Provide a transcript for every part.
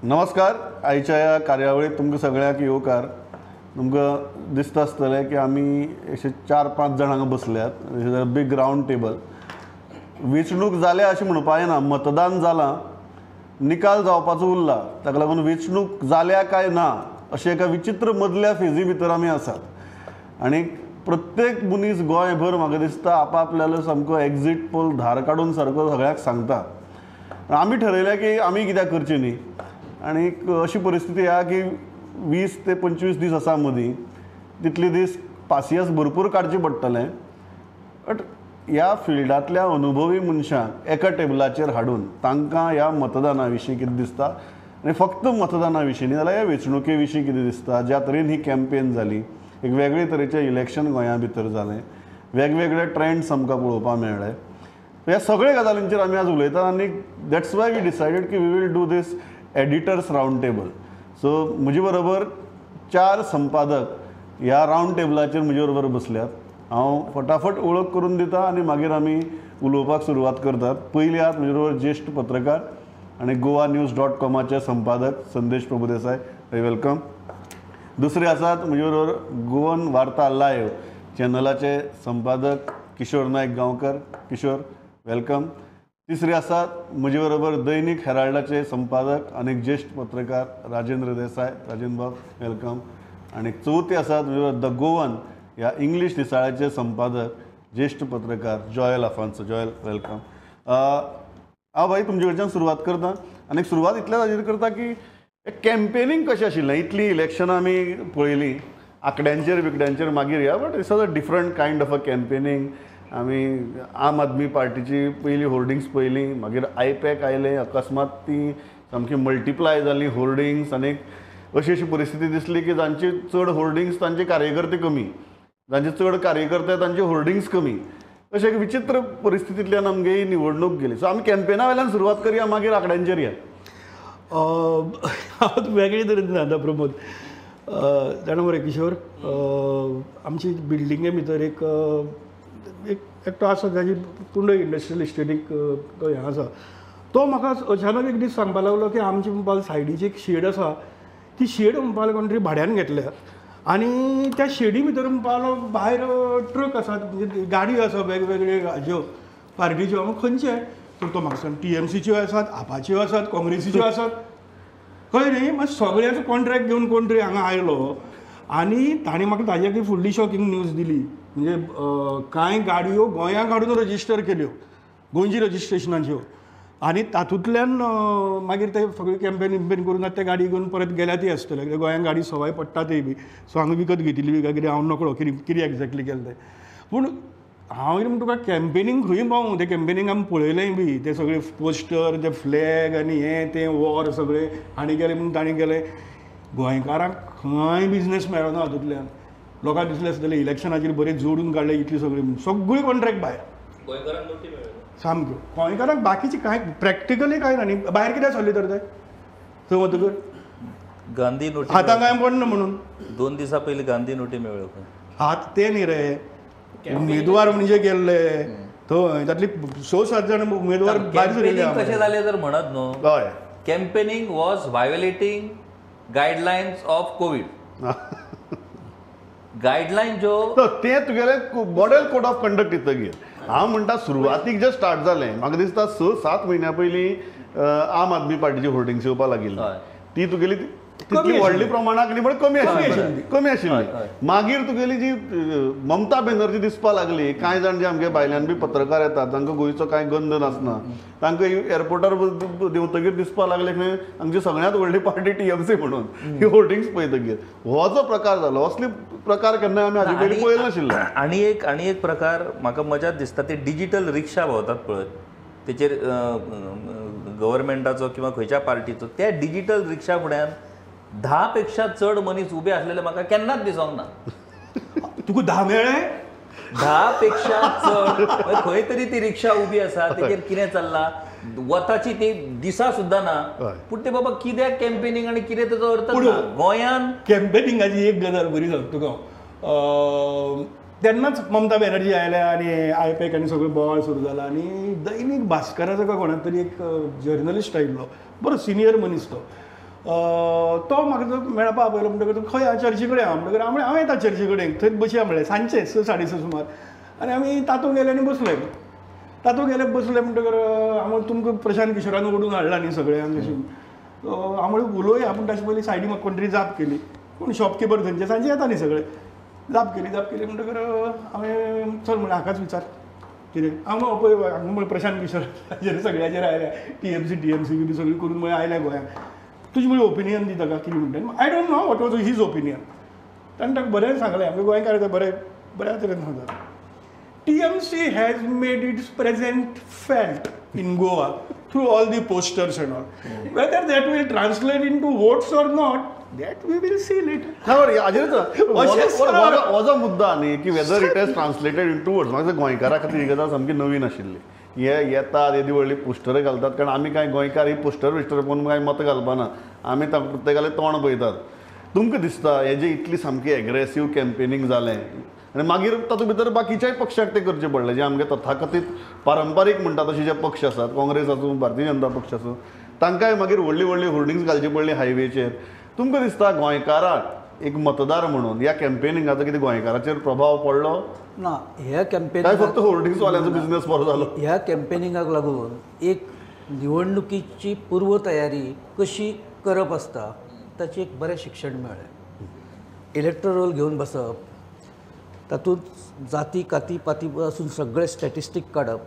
नमस्कार. आयच्या ह्या कार्यावळीत तुमकां सगळ्यांक येवकार. तुमकां दिसता आसतलें की आमी अशे 4-5 जाण हांगा बसल्यात. Big round table. वेंचणूक जाल्या अशें म्हणपा येना. मतदान जालां, निकाल जावपाचो उरला. ताका लागून वेंचणूक जाल्या काय ना अशें एका विचित्र मदल्या फेजी भितर आमी आसात. आनी प्रत्येक मनीस गोंयभर म्हाका दिसता आपआपल्यालो सामको एक्झीट पोल धार काडून सारको सगळ्याक सांगता. आमी ठरयलें की आमी कित्याक करचें न्ही. आनी अशी परिस्थिती आहा की 20 ते 25 दीस आसा मदीं. तितले दीस पासियेंस भरपूर काडचें पडटलें. बट ह्या फिल्डांतल्या अनुभवी मनशांक एका टेबलाचेर हाडून तांकां ह्या मतदाना विशीं कितें दिसता आनी फक्त मतदाना विशीं न्ही जाल्यार ह्या वेंचणुके विशीं कितें दिसता, ज्या तरेन ही कॅम्पेन जाली, एक वेगळे तरेचें इलेक्शन गोंया भितर जालें, वेगवेगळे ट्रेंड्स आमकां पळोवपाक मेळ्ळे. ह्या सगळ्या गजालींचेर आमी आज उलयतात आनी दॅट्स वाय वी डिसायडेड की we will do this editors round table. So म्हजे बरोबर 4 संपादक ह्या रावंड टेबलाचेर म्हजे बरोबर बसल्यात. हांव फटाफट वळख करून दिता आनी मागीर आमी उलोवपाक सुरवात करतात. पयली आहात म्हजे बरोबर ज्येश्ठ पत्रकार आनी goanews.comचे संपादक संदेश प्रभुदेसाय. वेलकम. दुसरे आसात म्हजे बरोबर गोवन वार्ता लायव्ह चॅनलाचे संपादक किशोर नायक गांवकर. किशोर, वेलकम. तिसरे आसात म्हजे बरोबर दैनीक हेराल्डाचे संपादक आनी ज्येश्ठ पत्रकार राजेंद्र देसाय. राजेंद्र बाब, वेलकम. आनी चवथे आसात म्हजे बरोबर द गोवन ह्या इंग्लीश दिसाळ्याचे संपादक ज्येश्ठ पत्रकार जॉयल आफान्सो. जॉयल, वेलकम. हांव भाई तुमचे कडच्यान सुरवात करता आनी सुरवात इतल्या हाजेर करता की कॅम्पेनींग कशें आशिल्लें. इतली इलेक्शनां आमी पळयलीं, आंकड्यांचेर बिकड्यांचेर मागीर या, but it's a different kind of a campaigning. आमी आम आदमी पार्टीची पयलीं होर्डिंग्स पयलीं, मागीर आयपॅक आयलें, अकस्मात ती सामकी मल्टिप्लाय जालीं होर्डिंग्स. आनी अशी परिस्थिती दिसली की जांची चड होर्डिंग्स तांचे कार्यकर्ते कमी, जांचे चड कार्यकर्ते तांचे होर्डिंग्स कमी. अशें एक विचित्र परिस्थितींतल्यान आमगे ही निवडणूक गेली. सो आमी कॅम्पेना वेल्यान सुरवात करया, मागीर आंकड्यांचेर या. हांव वेगळे तरेन सांगता प्रमोद. जाणा मरे किशोर, आमची बिल्डिंगे भितर एक एकटो आसा जाची कुंडय इंडस्ट्रियल इस्टेटीक तो हें आसा. तो म्हाका अचानक एक दीस सांगपाक लागलो की आमची म्हणपाक सायडीची एक शेड आसा, ती शेड म्हणपाक लागून तरी भाड्यान घेतल्या. आनी त्या शेडी भितर म्हणपाक लागलो भायर ट्रक आसात, म्हणजे गाडयो आसा वेगवेगळे हाज्यो पार्टीच्यो. हांव खंयचे तर तो म्हाका सांग TMCच्यो आसात, आपाच्यो आसात, काँग्रेसीच्यो आसात. कळ्ळें न्ही. मागीर सगळ्यांचो कॉन्ट्रॅक्ट घेवन कोण तरी हांगा आयलो आनी ताणें म्हाका ताज्याकय फुडली शॉकिंग न्यूज दिली. म्हणजे कांय गाडयो गोंयांक हाडून रजिस्टर केल्यो, गोंयची रजिस्ट्रेशनाच्यो. आनी तातूंतल्यान मागीर ते सगळी कॅम्पेन करून त्या गाडी घेवन परत गेल्यातय आसतले, कित्याक गोंयांक गाडी सवाय पडटातय बी. सो हांगा विकत घेतिल्ली बी काय कितें हांव नकळो कितें एक्झॅक्टली केलें तें. पूण हांव कितें म्हणटा तुका कॅम्पेनींग खंय पावूं, तें कॅम्पेनींग आमी पळयलेंय बी. ते सगळे पोस्टर, ते फ्लॅग आनी हें तें वॉर सगळें हाणें केलें म्हणून ताणें केलें. गोंयकारांक खंय बिजनेस मेळना हातूंतल्यान. लोकांक दिसलें आसतलें इलेक्शनाचेर बरें जोडून काडलें इतली सगळी कॉन्ट्रॅक्ट भायर. गोंयकारांक नोटी मेळना सामक्यो. गोंयकारांक बाकीचें कांय प्रॅक्टिकली कांय ना न्ही. भायर कित्याक सरले तर ते थंय वतकर गांधी नोटी हातां कांय पडना म्हणून. 2 दिसा पयलीं गांधी नोटी मेळ्ळ्यो. हात ते न्ही रे, उमेदवार म्हणजे गेल्ले थंय तातली 6-7 जाण उमेदवार भायर सरले. कशें जालें तर म्हणत न्हू. हय, campaigning was violating guidelines of Covid. Guideline ज्यो ते तुगेले मॉडेल कोड ऑफ कंडक्ट येतगीर हांव म्हणटा सुरवातीक जे स्टार्ट जालें, म्हाका दिसता 6-7 म्हयन्या पयलीं आम आदमी पार्टीची होर्डिंग्स येवपाक लागिल्ली. ती तुगेली तितली व्हडली प्रमाणाक न्ही, पण कमी आशिल्ली. मागीर तुगेली जी ममता बॅनर्जी दिसपाक लागली. कांय जाण जे आमगे भायल्यान बी पत्रकार येतात तांकां गोंयचो कांय गंध नासना, तांकां एअरपोर्टार देंवतगीर दिसपाक लागले की आमची सगळ्यांत व्हडली पार्टी TMC म्हणून ही होर्डिंग्स पळयतगीर. हो जो प्रकार जालो, असले प्रकार केन्ना आमी हाजे पयलीं पळयले नाशिल्ले. आनी एक प्रकार म्हाका मजात दिसता, ते डिजिटल रिक्षा भोंवतात पळय, तेचेर गव्हर्मेंटाचो किंवा खंयच्या पार्टीचो, त्या डिजिटल रिक्षा फुड्यान 10 पेक्षा चड मनीस उबे आसलेले म्हाका केन्नाच दिसोंक ना. तुका 10 मेळ्ळे? 10 पेक्षा चड खंय तरी ती रिक्षा उबी आसा, तेचेर कितें चल्लां, वताची ती दिसा सुद्दां ना. पूण ते बाबा कित्याक कॅम्पेनींग आनी कितें ताचो अर्थ ना. गोंयान कॅम्पेनिंगाची एक गजाल बरी सांगता तुका. तेन्नाच ममता बॅनर्जी आयल्या आनी आयपॅक आनी सगळें बोवाळ सुरू जाला. आनी दैनीक भास्कराचो काय कोणाक तरी एक जर्नलिस्ट आयिल्लो, बरो सिनियर मनीस तो. तो म्हाका मेळपा पयलो म्हणटकच खंय हांव चर्ची कडेन हांव म्हणटकच हांव येता चर्ची कडेन थंय बसया म्हणलें सांजचें 6:30 सुमार आनी आमी तातूंत गेले आनी बसले तातूंत गेले बसले म्हणटकर हांव तुमकां प्रशांत किशोरान ओडून हाडला न्ही सगळ्यांक अशें हांव म्हणलें उलोवया पूण ताचे पयलीं सायडीन म्हाका कोण तरी जाप केली पूण शॉपकिपर थंयचे सांजे येता न्ही सगळे जाप केली म्हणटकर हांवें चल म्हणलें हाकाच विचार कितें हांव पळय हांगा म्हळ्यार प्रशांत किशोर सगळ्याचेर आयल्या टीएमसी बी सगळी करून म्हळ्यार आयल्या गोंयांत तुजें म्हळ्यार ओपिनियन दी ताका कितें म्हणटा I don't know what was his opinion ताणें ताका बरें सांगलें आमगे गोंयकार बऱ्या तरेन सांगता TMC has made its presence felt in Goa through all the posters and all. Whether that will translate into votes or not, that we will see later. हो जो मुद्दा न्ही की whether it has translated in to words म्हाका गोंयकारा खातीर ही गजाल सामकी नवीन आशिल्ली हे येतात येदी व्हडली पोस्टरां घालतात कारण आमी कांय गोंयकार ही पोस्टर पळोवन कांय मतां घालपाना आमी प्रत्येकाले तोंड पळयतात तुमकां दिसता हे जे इतली सामकी एग्रेसीव कॅम्पेनींग जालें आनी मागीर तातूंत भितर बाकीच्याय पक्षाक ते करचें पडलें जे आमगे तथाकथीत पारंपारीक म्हणटा तशे जे पक्ष आसात काँग्रेस आसूं भारतीय जनता पक्ष आसूं तांकांय मागीर व्हडली व्हडली होर्डिंग्स घालची पडली हायवेचेर तुमकां दिसता गोंयकाराक एक मतदार म्हणून ह्या कॅम्पेनींगाचो कितें गोंयकाराचेर प्रभाव पडलो ना ह्या काय कॅम्पेनिंग फक्त होर्डिंग्सवाल्यांचो बिझनेस बरो जालो ह्या कॅम्पेनिंगाक लागून एक निवडणुकीची पूर्व तयारी कशी करप आसता ताचें एक बरें शिक्षण मेळ्ळें इलेक्ट्रल रोल घेवन बसप तातूंत जाती काती पाती पासून सगळे स्टॅटिस्टीक काडप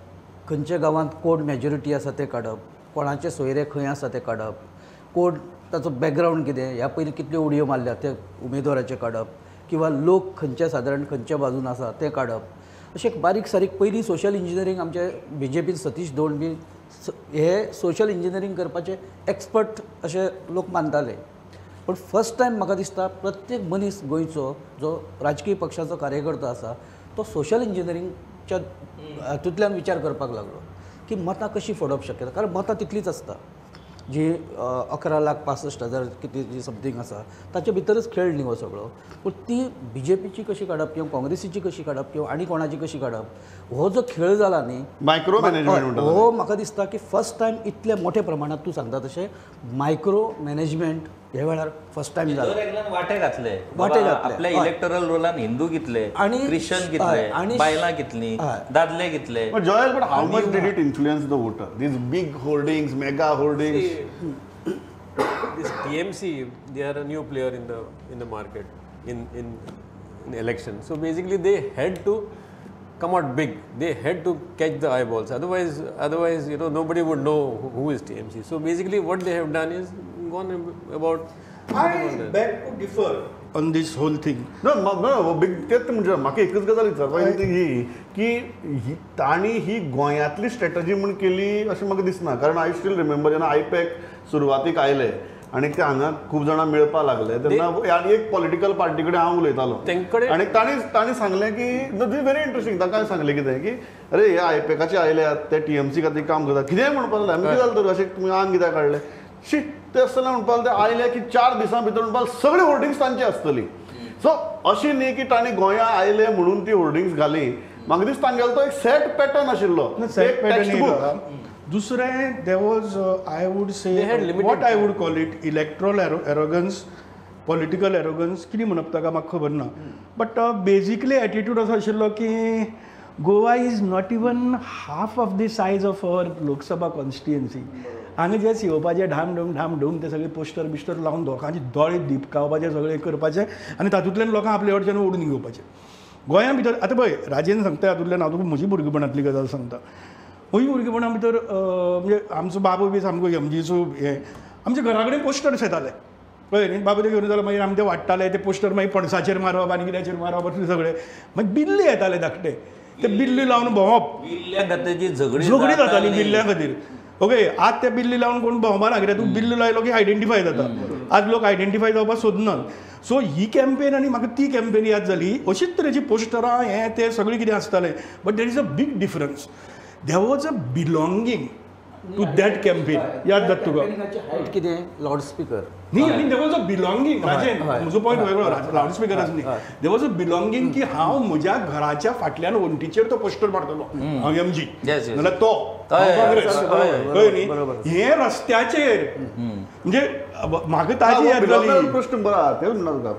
खंयच्या गांवांत कोण मेजॉरिटी आसा तें काडप कोणाचे सोयरे खंय आसा तें काडप कोण ताचो बॅकग्रावंड कितें ह्या पयलीं कितल्यो उडयो मारल्या ते उमेदवाराचे काडप किंवा लोक खंयच्या सादारण खंयच्या बाजून आसा तें काडप अशें बारीक सारीक पयलीं सोशल इंजिनियरींग आमचे BJPन सतीश धोंड बी हे सोशल इंजिनियरींग करपाचे एक्सपर्ट अशे लोक मानताले पण फर्स्ट टायम म्हाका दिसता प्रत्येक मनीस गोंयचो जो राजकीय पक्षाचो कार्यकर्ता आसा तो सोशल इंजिनियरींगच्या हातूंतल्यान विचार करपाक लागलो की मतां कशी फोडप शक्य कारण मतां तितलीच आसता जी 11,65,000 कितें जी समथींग आसा ताचे भितरच खेळ न्ही हो सगळो पूण ती BJPची कशी काडप किंवा काँग्रेसीची कशी काडप किंवा आनी कोणाची कशी काडप हो जो खेळ जाला न्ही मायक्रो मॅनेजमेंट हो म्हाका दिसता की फर्स्ट टायम इतले मोठ्या प्रमाणात तूं सांगता तशें मायक्रो मॅनेजमेंट ह्या वेळार फर्स्ट टायम जालो वाटे घातले आपल्या इलेक्टोरल रोलान हिंदू कितले आणि ख्रिश्चन कितले बायलां कितली दादले कितले Joel but how much did it influence the voter these big hoardings mega hoardings This TMC, they are a new player in the market in election. So basically, they had to come out big. They had to catch the eyeballs. Otherwise, nobody would know who is TMC. So basically, what they have done is gone about. I beg to differ on this whole thing. No, big तेच म्हणजे म्हाका एकच गजाल विचारपाची ही की ताणी ही गोंयांतली strategy म्हूण केली अशें म्हाका दिसना कारण आय स्टील रिमेंबर जेन्ना आयपॅक सुरवातीक आयले आनी ते हांगा खूब जाणां मेळपा लागले तेन्ना एक पॉलिटिकल पार्टी कडेन हांव उलयतालो आनी ताणी सांगलें की व्हेरी इंट्रस्टिंग तांकां सांगलें कितें की अरे हे आयपॅकाचे आयल्यात ते TMC खातीर काम करता कितेंय म्हणपाक लागले आमी कितें जालें तर अशें तुमी आंग कित्याक काडलें शी ते आसतना म्हणपाक ते आयले की 4 दिसां भितर म्हणपाक सगळी होर्डिंग्स तांची आसतली सो अशी न्ही की तांणी गोंया आयले म्हणून ती होर्डिंग्स घाली म्हाका दिसता तांगेलो तो एक सेट पॅटर्न आशिल्लो सेट पॅटर्न दुसरें there was I would say what I would call it electoral arrogance political arrogance कितें म्हणप ताका म्हाका खबर ना बट बेजिकली एटिट्यूड असो आशिल्लो की Goa is not even half of the size of our Lok Sabha constituency हांगा जे येवपाचें ढाम ढूम ते सगळे पोस्टर बिस्टर लावन लोकांची दोळे दिपकावपाचें सगळें करपाचें आनी तातूंतल्यान लोकांक आपले वटच्यान ओडून घेवपाचें गोंया भितर आतां पळय राजेन सांगता हातूंतल्यान हांव तुका म्हजी भुरगेपणांतली गजाल सांगता म्हजी भुरगेपणा भितर म्हणजे आमचो बाबू बी सामको एमजीचो हे आमच्या घरा कडेन पोस्टर्स येताले पळय न्ही बाबू ते घेवन जाल्यार मागीर आमी ते वाडटाले ते पोस्टर मागीर पणसाचेर मारप आनी कित्याचेर मारप अशें सगळें मागीर बिल्ली येताले धाकटे ते बिल्ली लावन भोंवप झगडी जाताली बिल्ल्यां खातीर ओके आज ते बिल्ली लावन कोण भोंवपाना कित्याक तूं बिल्ली लायलो की आयडेंटिफाय जाता आज लोक आयडेंटिफाय जावपाक सोदनात सो ही कॅम्पेन आनी म्हाका ती कॅम्पेन याद जाली अशीच तरेची पोस्टरां हें तें सगळें कितें आसतालें but there is a big difference there was a belonging to that campaign याद जाता तुका हायट कितें लावड स्पिकर न्ही आनी देर वॉज अ बिलॉंगींग राजेन म्हजो पॉयंट वेगळो लावड स्पिकराचो न्ही देर वॉज अ बिलॉंगींग की हांव म्हज्या घराच्या फाटल्यान वंटीचेर तो पोस्टर मारतलो हांव एमजी Yes, yes. नाल्यार तो काँग्रेस कळ्ळें न्ही हे रस्त्याचेर म्हणजे म्हाका ताजी याद जाली प्रश्न बरो आहा तेच म्हणटा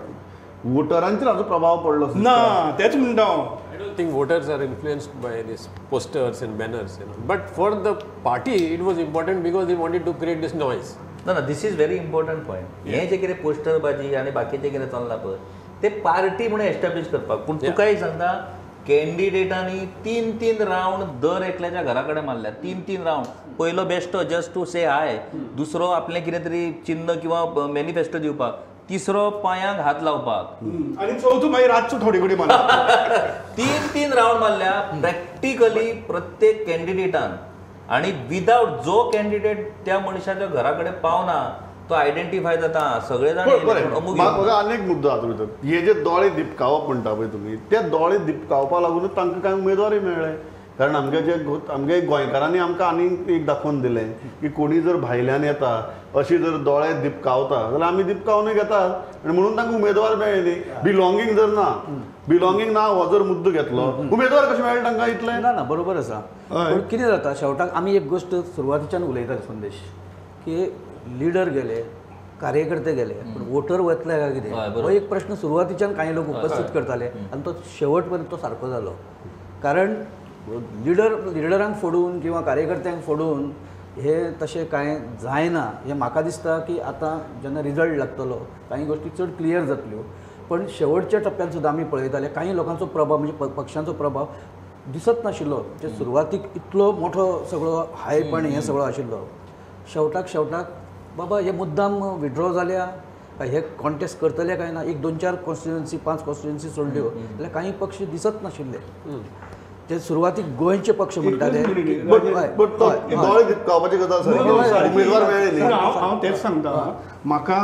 वोटरांचेर हाचो प्रभाव पडलो ना तेच म्हणटा हांव I don't think voters are influenced by these posters and banners, But for the party, it was important because they wanted to create this noise. ना दिस इज व्हेरी इम्पॉर्टंट पॉयंट हे जे कितें पोस्टर बाजी आनी बाकीचें कितें चल्लां पळय ते पार्टी म्हणून एस्टॅब्लीश करपाक पूण तुकाय सांगता कॅन्डिडेटांनी 3 रावंड दर एकल्याच्या घरा कडेन मारल्या 3 रावंड पयलो बेश्टो जस्ट टू से हाय दुसरो आपलें कितें तरी चिन्ह किंवा मॅनिफेस्टो दिवपाक तिसरो पांयांक हात लावपाक आनी चवथो मागीर रातचो थोडे कडेन मारला 3 रावंड मारल्या प्रॅक्टिकली प्रत्येक कॅन्डिडेटान आणि विदाउट जो कॅन्डिडेट त्या मनशाच्या घरा कडेन पावना तो आयडेंटिफाय जाता सगळे जाण म्हाका आनी एक मुद्दो आहा भितर हे जे दोळे दिपकावप म्हणटा पळय तुमी ते दोळे दिपकावपा लागूनच तांकां कांय उमेदवारय मेळ्ळे कारण आमगे गोंयकारांनी आमकां आनी एक दाखोवन दिलें की कोणी जर भायल्यान येता अशी जर दोळे दिपकावता जाल्यार आमी दिपकावनूय घेतात आनी म्हणून तांकां उमेदवार मेळ्ळे न्ही बिलॉंगींग जर ना बिलॉंगींग ना हो जर मुद्दो घेतलो उमेदवार कशें मेळ्ळे तांकां इतलें ना बरोबर आसा पूण कितें जाता शेवटाक आमी एक गोश्ट सुरवातीच्यान उलयता संदेश की लिडर गेले कार्यकर्ते गेले पूण वोटर वतले काय कितें हो एक प्रश्न सुरवातीच्यान कांय लोक उपस्थित करताले आनी तो शेवट पर्यंत तो सारको जालो कारण लिडरांक फोडून किंवा कार्यकर्त्यांक फोडून हे तशें कांय जायना हें म्हाका दिसता की आतां जेन्ना रिजल्ट लागतलो कांय गोश्टी चड क्लियर जातल्यो पण शेवटच्या टप्प्यान सुद्दां आमी पळयताले कांय लोकांचो प्रभाव म्हणजे पक्षांचो प्रभाव दिसत नाशिल्लो म्हणजे सुरवातीक इतलो मोठो सगळो हायप आनी हें सगळो आशिल्लो शेवटाक बाबा हे मुद्दाम विड्रॉ जाल्या काय हे कॉन्टेस्ट करतले काय ना एक 2-4 कॉन्स्टिट्युएन्सी 5 कॉन्स्टिट्युएन्सी सोडल्यो जाल्यार कांय पक्ष दिसत नाशिल्ले ते सुरवातीक गोंयचे पक्ष म्हणटाले दोळे दिपकावपाची गजाल उमेदवार मेळ्ळे न्ही हांव तेच सांगता म्हाका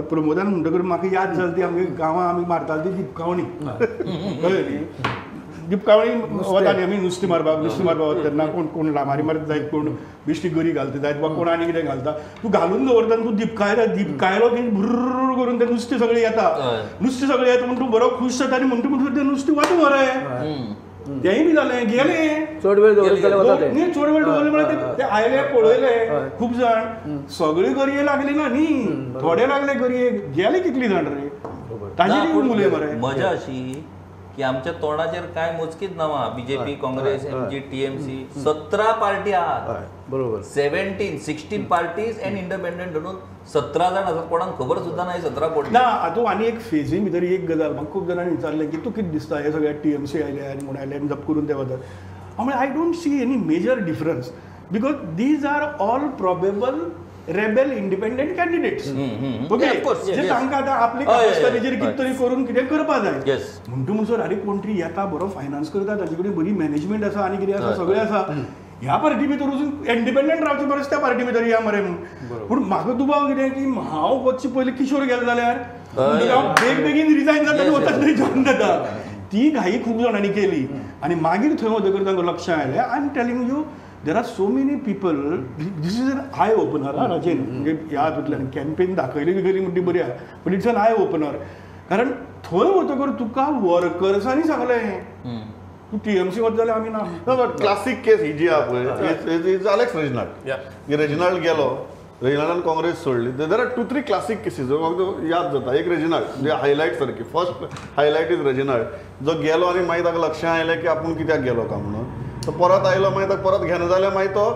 प्रमोदान म्हणटकच म्हाका याद जाली ती आमगे गांवां आमी मारताली ती दिपकावणी कळ्ळें न्ही दिपकावणी वताली आमी नुस्तें मारपाक वता तेन्ना कोण लामारी मारत जायत कोण बिश्टी गरी घालता जायत वा कोण आनी कितें घालता तूं घालून दवरता तूं दिपकायलो की भुर्र करून तें नुस्तें सगळें येता म्हूण तूं बरो खूश जाता आनी म्हणटा तें नुस्तें वता मरे तेंय बी जालें गेलें चड वेळ दवरले चड वेळ दवरले म्हळ्यार ते आयले पळयले खूब जाण सगळी गरये लागली ना न्ही थोडे लागले गरये गेले कितली जाण रे ताजी उलय मरे मजा अशी की आमच्या तोंडाचेर कांय मोजकीच नांवां BJP Congress MG TMC 17 party आहात बरोबर 16 पार्टीज एंड इंडिपेंडंट धरून 17 जाण आसात कोणाक खबर सुद्दां ना 17 कोण ना हातूंत आनी एक फेजी भितर एक गजाल म्हाका खूब जाणांनी विचारलें की तूं कितें दिसता हे सगळ्या टीएमसी आयले आनी म्हूण आयले आनी जप करून ते वतात हांव म्हळें I don't see any major difference because these are all probable rebel independent candidates okay जे तांकां आतां आपली कापासिटीचेर कितें तरी करून कितें करपा जाय म्हणटा म्हणसर आरे कोण तरी येता बरो फायनान्स करता ताजे कडेन बरी मॅनेजमेंट आसा आनी कितें आसा सगळें आसा ह्या पार्टी भितर वचून इंडिपेंडंट रावचे परस त्या पार्टी भितर या मरे म्हणून पूण म्हाका दुबाव कितें की हांव वचचे पयलीं किशोर गेलो जाल्यार हांव बेगीन रिजायन जाता आनी वता थंय जॉइन जाता ती घाई खूब जाणांनी केली आनी मागीर थंय वतकर तांकां लक्षांत आयलें I am telling you there are so many people this is an eye opener Rajen म्हणजे ह्या हातूंतल्यान कॅम्पेन दाखयली बी गेली म्हणटी बरी आहा but it's an eye opener कारण थंय वतकर तुका वर्कर्सांनी सांगलें तूं टीएमसी वता जाल्यार आमी ना क्लासीक केस ही जी आहा पळय इज अलेक्स रेजिनाल्ड गेलो रेजिनाल्डान काँग्रेस सोडली देर आर 2-3 क्लासीक केसीस म्हाका याद जाता एक रेजिनाल्ड म्हणजे हायलायट सारकी फर्स्ट हायलायट इज रेजिनाल्ड जो गेलो आनी मागीर ताका लक्षांत आयलें की आपूण कित्याक गेलो काय म्हणून तो परत आयलो मागीर ताका परत घेना जाल्यार मागीर तो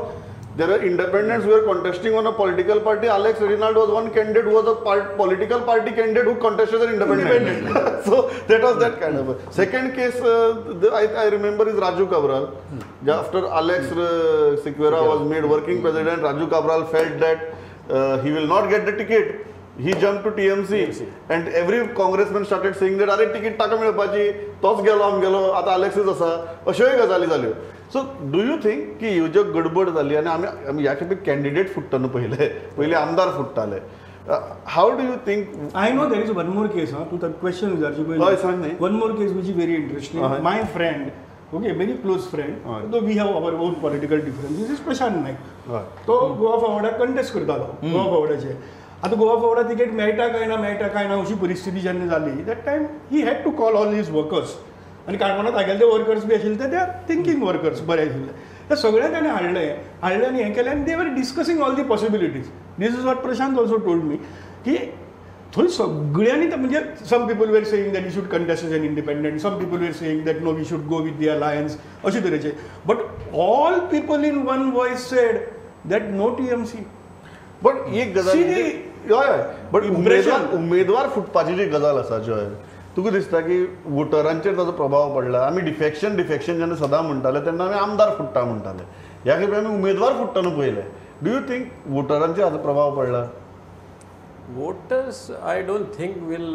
there are independents we are contesting on a political party Alex Reginald was one candidate was a political party candidate who contested an independent so that was that kind of second case I remember is Raju Cabral. After Alex Sequeira was made working president, Raju Cabral felt that he will not get the ticket. He jumped to TMC and every congressman started saying that अरे ticket ताका मेळपाची तोच गेलो आमगेलो आतां Alexis आसा अश्योय गजाली जाल्यो सो डू यू थिंक की ह्यो ज्यो गडबड जाली आनी आमी ह्या खेपे कॅन्डिडेट फुट्टा न्हू पयलीं आमदार फुट्टाले how do you think I know there is one more case तूं क्वेश्चन विचारची पयलीं one more case which is very interesting my friend okay very close friend though we have our own political differences is Prashant Naik. हय. तो Goa फॉरवर्डाक contest करतालो गोवा फॉरवर्डाचे. आतां Goa फॉरवर्डाक ticket मेळटा काय ना अशी परिस्थिती जेन्ना जाली that time he had to call all his workers. आनी काणकोणांत तागेले ते वर्कर्स बी आशिल्ले ते आर थिंकींग वर्कर्स बरे आशिल्ले. ते सगळे ताणें हाडले आनी हें केलें आनी दे वर discussing all the possibilities. This is what Prashant also told me की थंय सगळ्यांनी म्हणजे some people were saying that you should contest as an independent, some people were saying that no we should go with the alliance अशे तरेचे. But all people in one voice said that no TMC. But एक गजाल हय but उमेदवार फुटपाची जी गजाल आसा जय, तुका दिसता की वोटरांचेर ताजो प्रभाव पडला. आमी डिफेक्शन जेन्ना सदां म्हणटाले तेन्ना आमी आमदार फुट्टा म्हणटाले. ह्या खेपे आमी उमेदवार फुट्टना पळयले. डू यू थिंक वोटरांचेर हाजो प्रभाव पडला? Voters, I don't think will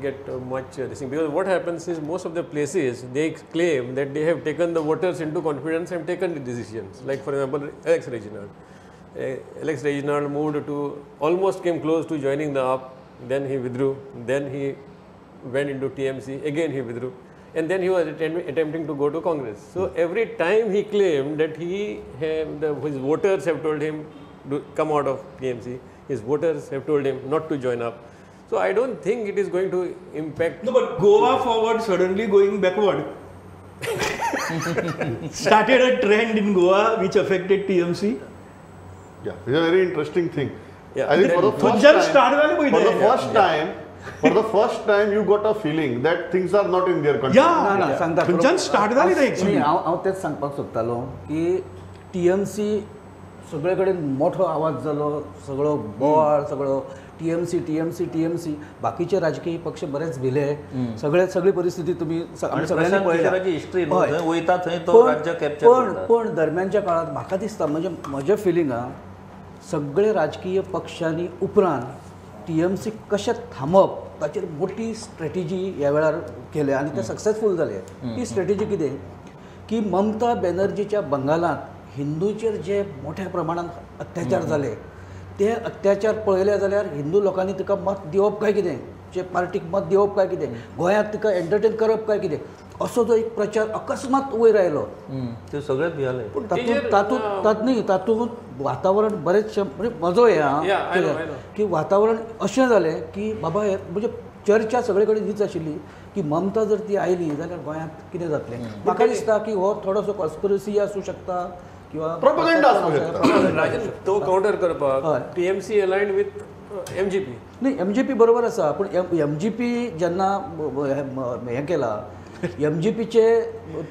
get much this thing, because what happens is most of the places they claim that they have taken the voters into confidence and taken the decisions. Like for example, Alex Reginald moved to, almost came close to joining the AAP, then he withdrew, then he went into TMC, again he withdrew, and then he was attempting to go to Congress. So every time he claimed that his voters have told him to come out of TMC. His voters have told him not to join up. So I don't think it is going to impact. No, but Goa forward suddenly going backward started a trend in Goa which affected TMC. Yeah, it's a very interesting thing. Yeah. I think for the first time you got a feeling that things are not in their control. Yeah, सांगता थंयच्यान start जाली ते नाही, हांव तेच सांगपाक सोदतालो की TMC सगळे कडेन मोठो आवाज जालो, सगळो बोवाळ, सगळो TMC. बाकीचे राजकीय पक्ष बरेच भिले. सगळी परिस्थिती तुम्ही सगळ्यांनी पळयल्या. पण दरम्यानच्या काळात म्हाका दिसता म्हणजे म्हजें फिलींग सगळे राजकीय पक्षांनी उपरांत TMC कशें थांबप ताचेर मोठी स्ट्रॅटेजी ह्या वेळार केल्या आनी ते सक्सेसफूल जाले. ती स्ट्रॅटेजी कितें की ममता बॅनर्जीच्या बंगालांत हिंदूचेर जे मोठ्या प्रमाणात अत्याचार जाले ते अत्याचार पळयले जाल्यार हिंदू लोकांनी तिका मत दिवप काय कितें, जे पार्टीक मत दिवप काय कितें, गोंयांत तिका एंटरटेन करप काय कितें, असो जो एक प्रचार अकस्मात वयर आयलो. ते सगळेच भियाले. तातूंत वातावरण बरेचशे म्हणजे म्हजो हे की वातावरण अशें जालें की बाबा हे म्हणजे चर्चा सगळे कडेन हीच आशिल्ली की ममता जर ती आयली जाल्यार गोंयांत कितें जातलें. म्हाका दिसता की हो थोडोसो कॉन्स्पिरसी आसूं शकता किंवा प्रोपगेंडा आसूं शकता. तो काउंटर करपाक TMC aligned with MGP. नाही, MGP बरोबर आसा, पूण MGP जेन्ना हें केला MGPचे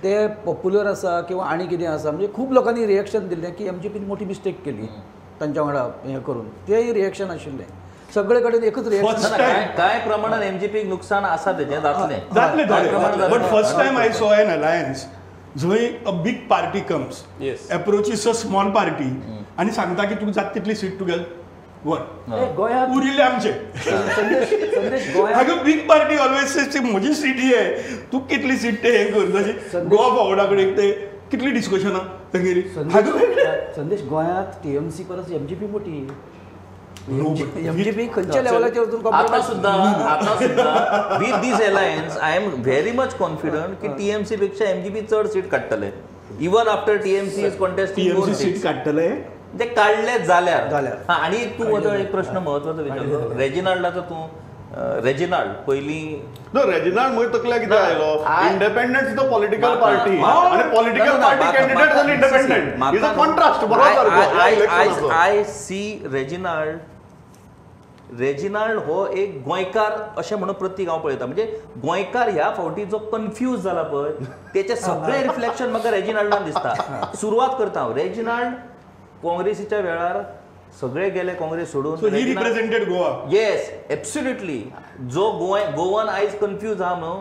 ते पॉप्युलर आसा किंवा आनी कितें आसा म्हणजे खूब लोकांनी रिएक्शन दिल्लें की MGPन मोठी मिस्टेक केली तांच्या वांगडा हें करून. तेंय रिएक्शन आशिल्लें. सगळे कडेन एकच रिएक्शन. काय प्रमाणात MGP नुकसान आसा तेजें जातलें. But first time I saw an alliance जंय a big party comes, approaches a small party आनी सांगता की तुका जाता तितली सीट तुगेल वर गोंयांत उरिल्ले आमचे. गोंयांत बिग पार्टी ऑलवेज सेज म्हजी सीट ही आहे, तू कितली सीट ते हें कर. जशें गोवा फॉरवर्डा कडेन ते कितली डिस्कशनां तेंगेरी. संदेश गोंयांत TMC परस MGP मोठी. MGP खंयच्या लेवलाचेर वचून आता सुद्धा with this alliance I am very much confident की TMC पेक्षा MGP चड सीट काडटले. Even after TMC is contesting seat काडटले ते काढले जाल्यार. आणि तू आता एक प्रश्न महत्वाचा विचारलो रेजिनाल्डाचो. तू रेजिनाल्ड पहिली रेजिनाल्ड मोहित तकल्या कितें आयलो independent is the political party आणि पॉलिटिकल पार्टी कॅन्डिडेट आनी इंडिपेंडंट इज अ कॉन्ट्रास्ट. बरोबर. आय सी रेजिनाल्ड हो एक गोंयकार अशें म्हणून प्रतीक हांव पळयता. म्हणजे गोंयकार ह्या फावटी जो कन्फ्यूज जाला पळय तेचे सगळे रिफ्लेक्शन म्हाका रेजिनाल्डान दिसता. सुरवात करता हांव. रेजिनाल्ड काँग्रेसीच्या वेळार सगळे गेले काँग्रेस सोडून. He represented Goa. Yes absolutely. जो गोवन आयज कन्फ्यूज आहा न्हू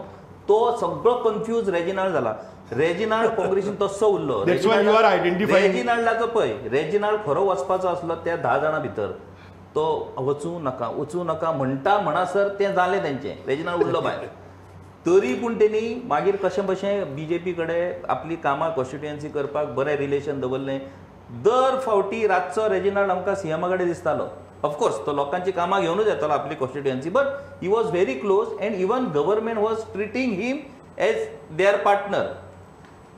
तो सगळो कन्फ्यूज रेजिनाल्ड जाला. रेजिनाल्ड काँग्रेसीन तसो उरलो. रेजिनाल्डाचो पळय रेजिनाल्ड खरो वचपाचो आसलो त्या 10 जाणां भितर. तो वचूं नाका म्हणसर तें जालें तेंचें. रेजिनाल्ड उरलो भायर. तरी पूण तेणी मागीर कशें भशेन BJP कडेन आपली कामां कॉन्स्टिट्युएन्सी करपाक बरें रिलेशन दवरलें. दर फावटी रातचो रेजिनाल्ड आमकां CMा कडेन दिसतालो. ऑफकोर्स तो लोकांची कामां घेवनूच येतालो आपली constituency. But he was very close and even government was treating him as their partner.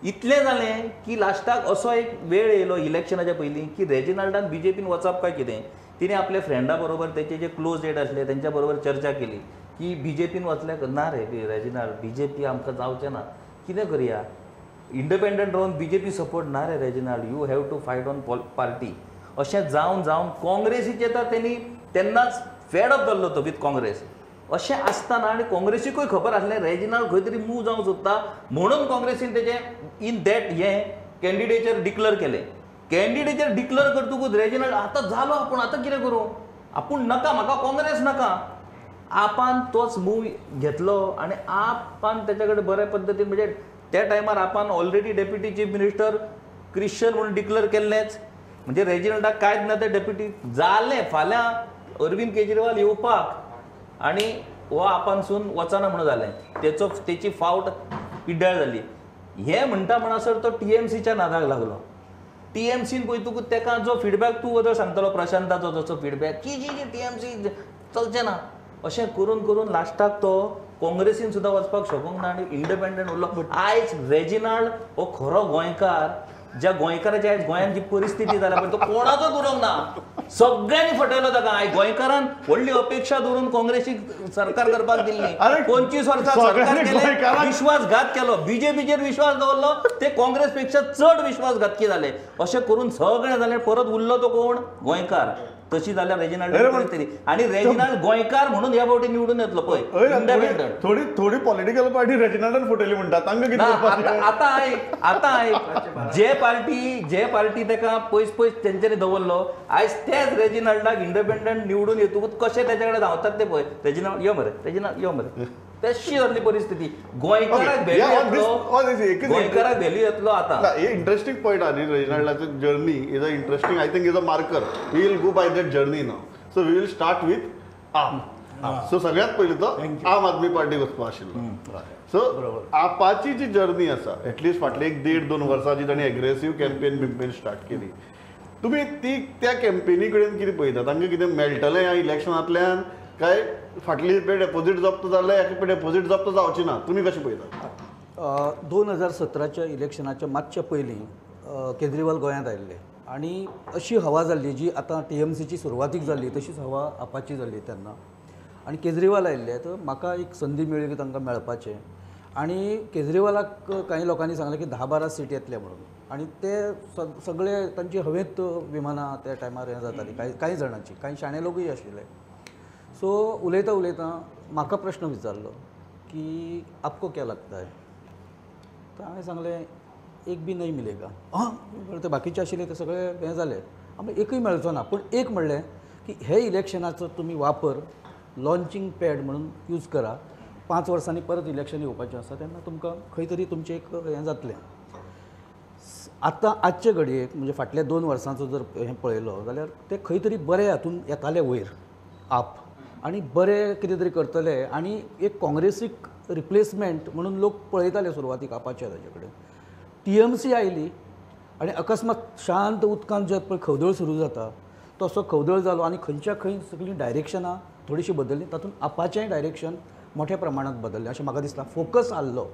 इतलें जालें की लास्टाक असो एक वेळ येयलो इलेक्शनाच्या पयलीं की रेजिनाल्डान बीजेपीन वचप काय कितें. तिणें आपल्या फ्रेंडा बरोबर तेचे जे क्लोज एड आसले तेंच्या बरोबर चर्चा केली की बीजेपीन वचल्यार ना रे रेजिनाल्ड, बीजेपी आमकां जावचें ना, कितें करया, इंडिपेंडंट रावन बीजेपी सपोर्ट ना रे Reginald, you have to fight on party. अशें जावन जावन काँग्रेसीचे तर तेणी तेन्नाच फेड अप जाल्लो तो विथ काँग्रेस. अशें आसतना आनी काँग्रेसीकूय खबर आसलें रेजिनाल्ड खंय तरी मूव जावंक सोदता, म्हणून काँग्रेसीन तेजें इन दॅट कॅन्डिडेचर डिक्लेअर केलें. कॅन्डिडेचर डिक्लेअर करतकूच रेजिनाल्ड आतां जालो, आपूण आतां कितें करूं, आपूण नाका, म्हाका काँग्रेस नाका. आपान तोच मूव घेतलो आनी आपान तेच्या कडेन बऱ्या पद्दतीन, म्हणजे त्या टायमार आपान already deputy chief minister Christian म्हणून डिक्लेअर केल्लेंच, म्हणजे रेजिनाल्डाक कांयच ना ते डेप्युटी जालें. फाल्यां अरविंद केजरीवाल येवपाक आनी हो आपानसून वचना म्हणून जालें. तेची फावट पिड्ड्यार जाली. हें म्हणटा म्हणसर तो TMCच्या नादाक लागलो. TMCन पळयतकूच तेका जो फीडबॅक तूं वदळ सांगतलो प्रशांताचो जसो फीडबॅक की TMC चलचें ना, अशें करून करून लास्टाक तो काँग्रेसीन सुद्दां वचपाक शकूंक ना आनी इंडिपेंडंट उरलो. आयज रेजिनाल्ड हो खरो गोंयकार, ज्या गोंयकाराची आयज गोंयांत जी परिस्थिती जाल्या पळय तो कोणाचोच उरोंक ना, सगळ्यांनी फटयलो ताका. आयज गोंयकारान व्हडली अपेक्षा दवरून काँग्रेसीक सरकार करपाक दिल्ली. 25 वर्सां सरकार केलें, विश्वासघात केलो, बीजेपीचेर विश्वास दवरलो, ते काँग्रेस पेक्षा चड विश्वासघातकी जाले. अशें करून सगळें जालें. परत उरलो तो कोण, गोंयकार. तशी जाल्यार रेजिनाल्ड परिस्थिती. आनी रेजिनाल्ड गोंयकार म्हणून ह्या फावटी निवडून येतलो पळय इंडिपेंडंट. थोडी पॉलिटिकल पार्टी रेजिनाल्डान फुटयली म्हणटा, तांकां कितें करपाचें? आतां आयक, जे पार्टी तेका पयस पयस तेंच्यांनी दवरलो, आयज तेच रेजिनाल्डाक इंडिपेंडंट निवडून येतकूच कशें तेच्या कडेन धांवतात ते पळय. रेजिनाल्ड यो मरे, रेजिनाल्ड यो मरे, तशी जाल्ली परिस्थिती. गोंयकाराक व्हॅल्यू येतलो आतां. हे इंटरेस्टिंग पॉयंट आहा न्ही, रेजिनाल्डाचो journey is a interesting, I think is a marker. We will go by that journey now. So we will start with Aam. So सगळ्यात पयलीं तो आम आदमी पार्टी वचपा आशिल्लो. सो आपाची जी जर्नी आसा, एटलिस्ट फाटली 1.5-2 वर्सां जी ताणें एग्रेसीव कॅम्पेन स्टार्ट केली, तुमी ती त्या कॅम्पेनी कडेन कितें पळयता? तांकां कितें मेळटलें ह्या इलेक्शनांतल्यान, काय फाटली पे डेपोजीट जप्त जाल्ले, एक डेपोजीट जप्त जावची ना? तुमी कशें पळयता? 2017च्या इलेक्शनाच्या मातच्या पयलीं केजरीवाल गोंयांत आयिल्ले आनी अशी हवा जाल्ली जी आतां TMCची सुरवातीक जाल्ली तशीच हवा आपाची जाल्ली तेन्ना. आनी केजरीवाल आयिल्ले तर म्हाका एक संदी मेळ्ळी की तांकां मेळपाचें. आनी केजरीवालाक कांय लोकांनी सांगलें की 10-12 सीट येतले म्हणून. आनी ते सगळे तांची हवेंत विमानां त्या टायमार हें जातालीं, कांय जाणांची, कांय शाणे लोकूय आशिल्ले. सो उलयता उलयता म्हाका प्रश्न विचारलो की आपको क्या लगता है? तर हांवें सांगलें एक भी नहीं मिलेगा. ते बाकीचे आशिल्ले ते सगळे हें जाले, आमी एकूय मेळचो ना. पूण एक म्हणलें की हे इलेक्शनाचो तुमी वापर लॉन्चिंग पॅड म्हणून यूज करा. 5 वर्सांनी परत इलेक्शन येवपाचें आसा तेन्ना तुमकां खंय तरी तुमचें एक हें जातलें. आतां आजचे घडयेक म्हणजे फाटल्या 2 वर्सांचो जर हें पळयलो जाल्यार ते खंय तरी बरे हातून येताले वयर आप, आनी बरें कितें तरी करतले. आनी एक काँग्रेसीक रिप्लेसमेंट म्हणून लोक पळयताले सुरवातीक आपाचे ताचे कडेन. TMC आयली आनी अकस्मात शांत उदकांत जे पळय खवदळ सुरू जाता तसो खवदळ जालो आनी खंयच्या खंय सगळीं डायरेक्शनां थोडीशीं बदललीं. तातूंत आपाचेंय डायरेक्शन मोठ्या प्रमाणांत बदललें अशें म्हाका दिसता. फोकस आसलो.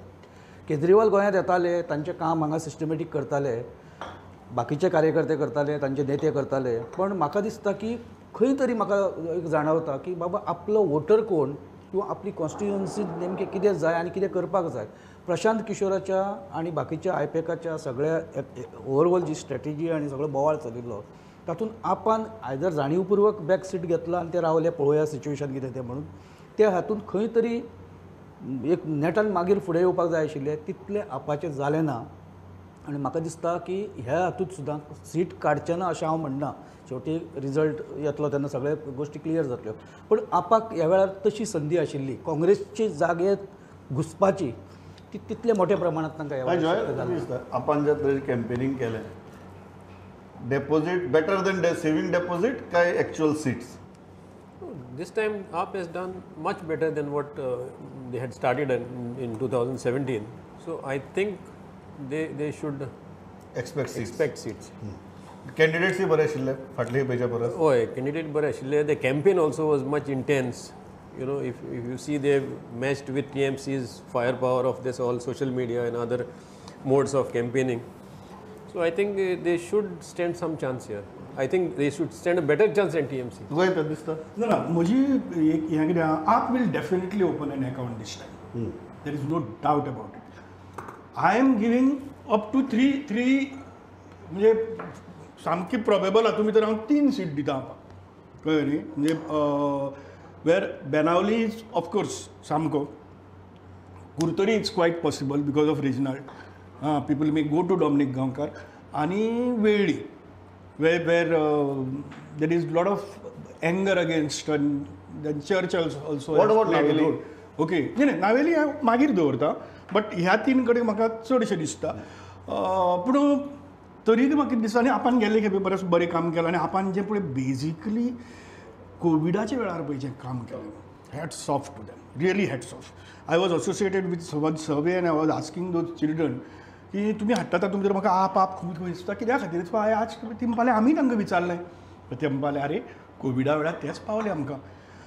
केजरीवाल गोंयांत येताले, तांचें काम हांगा सिस्टमॅटीक करताले, बाकीचे कार्यकर्ते करताले, तांचे नेते करताले. पण म्हाका दिसता की खंय तरी म्हाका एक जाणवता की बाबा आपलो वोटर कोण किंवा आपली कॉन्स्टिट्युएन्सी नेमकें कितें जाय आनी कितें करपाक जाय. प्रशांत किशोराच्या आनी बाकीच्या आयपॅकाच्या सगळ्या ओवरऑल जी स्ट्रॅटेजी आनी सगळो बोवाळ चलिल्लो तातूंत आपान आयदर जाणीवपूर्वक बॅक सीट घेतला आनी ते रावले, पळोवया सिच्युएशन कितें तें म्हणून. त्या हातूंत खंय तरी एक नेटान मागीर फुडें येवपाक जाय आशिल्लें, तितलें आपाचें जालें ना. आनी म्हाका दिसता की ह्या हातूंत सुद्दां सीट काडचें ना अशें हांव म्हणना. शेवटी रिजल्ट येतलो तेन्ना सगळे गोश्टी क्लियर जातल्यो. पण आपाक ह्या वेळार तशी संदी आशिल्ली काँग्रेसची जागेत घुसपाची, ती तितले मोठ्या प्रमाणांत तांकां आपण ज्या तरेन कॅम्पेनींग केलें, deposit better than saving deposit काय actual seats? This time AAP has done much better than what they had started in 2017. So I think they should expect seats. Candidates बरे आशिल्ले फाटले पेजा परस? हय, कॅन्डिडेट बरे आशिल्ले. The campaign also was much intense. You know, if you see, they matched with TMC's firepower of this all social media and other modes of campaigning. So I think they should stand some chance here. I think they should stand a better chance than TMC. तुका येता दिसता ना म्हजी एक हें कितें आहा, AAP will definitely open an account this time. There is no doubt about it. I am giving up to three म्हणजे सामकी प्रोबेबल आहा तुमी तर हांव 3 सीट दिता आपाक, कळ्ळें न्ही. म्हणजे वेर बेनावली इज ऑफकोर्स सामको, Curtorim it's quite possible because of regional, people may go to Dominic Gaonkar, आनी Velim where there is lot of anger against, and the church also What has about played a Naveli? role. Okay, नाही नावेली हांव मागीर दवरता, but ह्या 3 कडेन म्हाका चडशें दिसता. पूण तरी म्हाका कितें दिसता, आनी आपान गेल्ले खेपे परस बरें काम केलां, आनी आपान जें पळय बेजिकली कोविडाच्या वेळार पळय जें काम केलें, hats off to them, really hats off. I was associated with one survey and I was asking those children की तुमी हाडटा तुमी तर म्हाका आप खूब दिसता कित्या खातीर. सो हांवें आज ती म्हणपालें आमी तांकां विचारलें, ते म्हणपाले अरे कोविडा वेळार तेच पावले आमकां.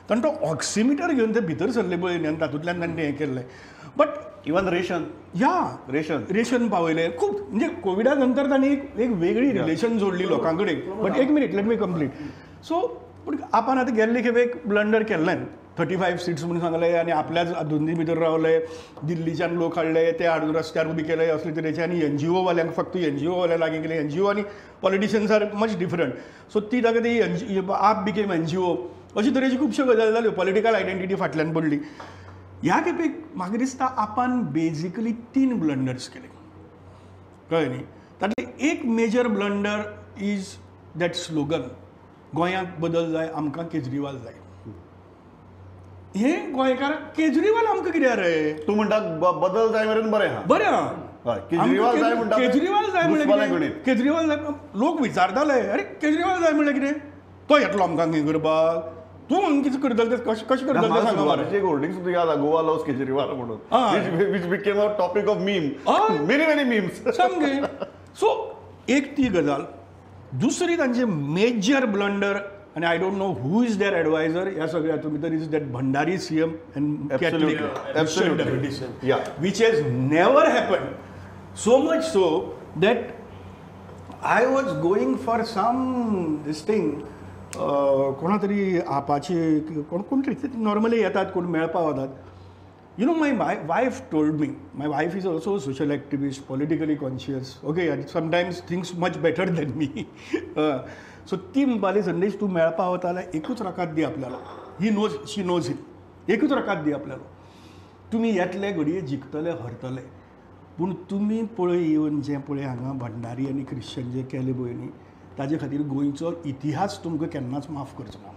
ताणें तो ऑक्सिमिटर घेवन ते भितर सरले पळय न्ही, आनी तातूंतल्यान ताणें हें केल्लें. बट इवन रेशन रेशन पावयलें खूब. म्हणजे कोविडा नंतर ताणें एक वेगळी रिलेशन जोडली लोकां कडेन. बट एक minute, late me complete. So पूण आपण आतां गेल्ले खेपे एक ब्लंडर केल्लें, 35 सीट्स म्हणून सांगले, आनी आपल्याच धुंदी भितर रावले, दिल्लीच्यान लोक हाडले, ते हाडून रस्त्यार उबी केले असले तरेचे, आनी NGO वाल्यांक फक्त NGO वाल्या लागीं गेले. NGO आनी politicians are much different. So ती ताका ती आप बिकेम NGO अशे तरेची खुबश्यो गजाली जाल्यो, पॉलिटिकल आयडेंटिटी फाटल्यान पडली. ह्या खेपेक म्हाका दिसता आपान बेजिकली 3 ब्लंडर्स केले, कळ्ळें न्ही. तातले एक major blunder is that slogan, गोंयांत बदल जाय, आमकां केजरीवाल जाय. हे गोंयकार केजरीवाल आमकां कित्याक रे? तूं म्हणटा बदल जाय मेरेन बरें आहा. बरें आहा. हय, केजरीवाल जाय म्हणटा केजरीवाल जाय म्हणल्यार केजरीवाल जाय. लोक विचारताले अरे केजरीवाल जाय म्हणल्यार कितें, तो येतलो आमकां खंय करपाक, तूं हांगा कितें करतलो, कशें करतलो तें सांग मरे. एक होर्डिंग सुद्दां याद आहा, गोवा लव्स केजरीवाल म्हणून, which became a topic of meme. Many memes. सामकें. सो एक ती गजाल. दुसरी तांचे मेजर ब्लंडर, आनी I don't know who is their advisor ह्या सगळ्यातून भितर, is that Bhandari CM and Catholic Yeah. which has never happened. So much so that I was going for some this thing, कोणा तरी आपाचे कोण तरी नॉर्मली येतात, कोण मेळपाक वतात. You know, my wife told me, my wife is also a social activist, politically conscious, okay, and sometimes thinks much better than me. So ती म्हणपाली, संदेश तूं मेळपाक वता जाल्यार एकूच रकात दी आपल्याला. शी नोज हिम. एकूच रकात दी आपल्याला. तुमी येतले घडये जिखतले हरतले, पूण तुमी पळय येवन जें पळय हांगा भंडारी आनी क्रिश्चन जें केलें पळय न्ही, ताजे खातीर गोंयचो इतिहास तुमकां केन्नाच माफ करचो ना.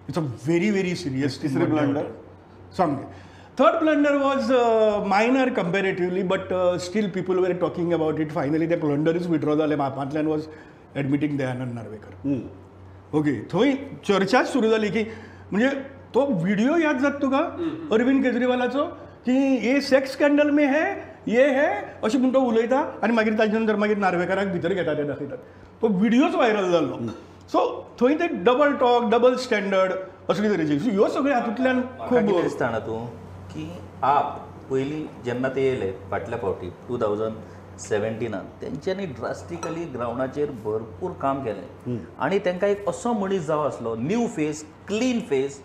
It's a very serious. तिसरें ब्लंडर सामकें. Third blunder was minor comparatively, but still people were talking about it. Finally, the blunder is withdrawn जालें. मापांतल्यान was admitting Dayanand Narvekar. Okay, थंय चर्चाच सुरू जाली की, म्हणजे तो व्हिडिओ याद जाता तुका अरविंद केजरीवालाचो, की ये सेक्स स्कॅन्डल में है, ये है अशें म्हणून तो उलयता, आनी मागीर ताजे नंतर मागीर नार्वेकाराक भितर घेता ते दाखयतात. तो व्हिडिओच व्हायरल जाल्लो. सो थंय ते डबल टॉक, डबल स्टँडर्ड असले तरेचे. सो ह्यो सगळे हातूंतल्यान खूब दिसता तूं की आप पयलीं जेन्ना ते येयले फाटल्या फावटी 2017 तेंच्यांनी ड्रास्टिकली ग्रावंडाचेर भरपूर काम केलें, आनी तांकां एक असो मनीस जावो आसलो, new face, clean face,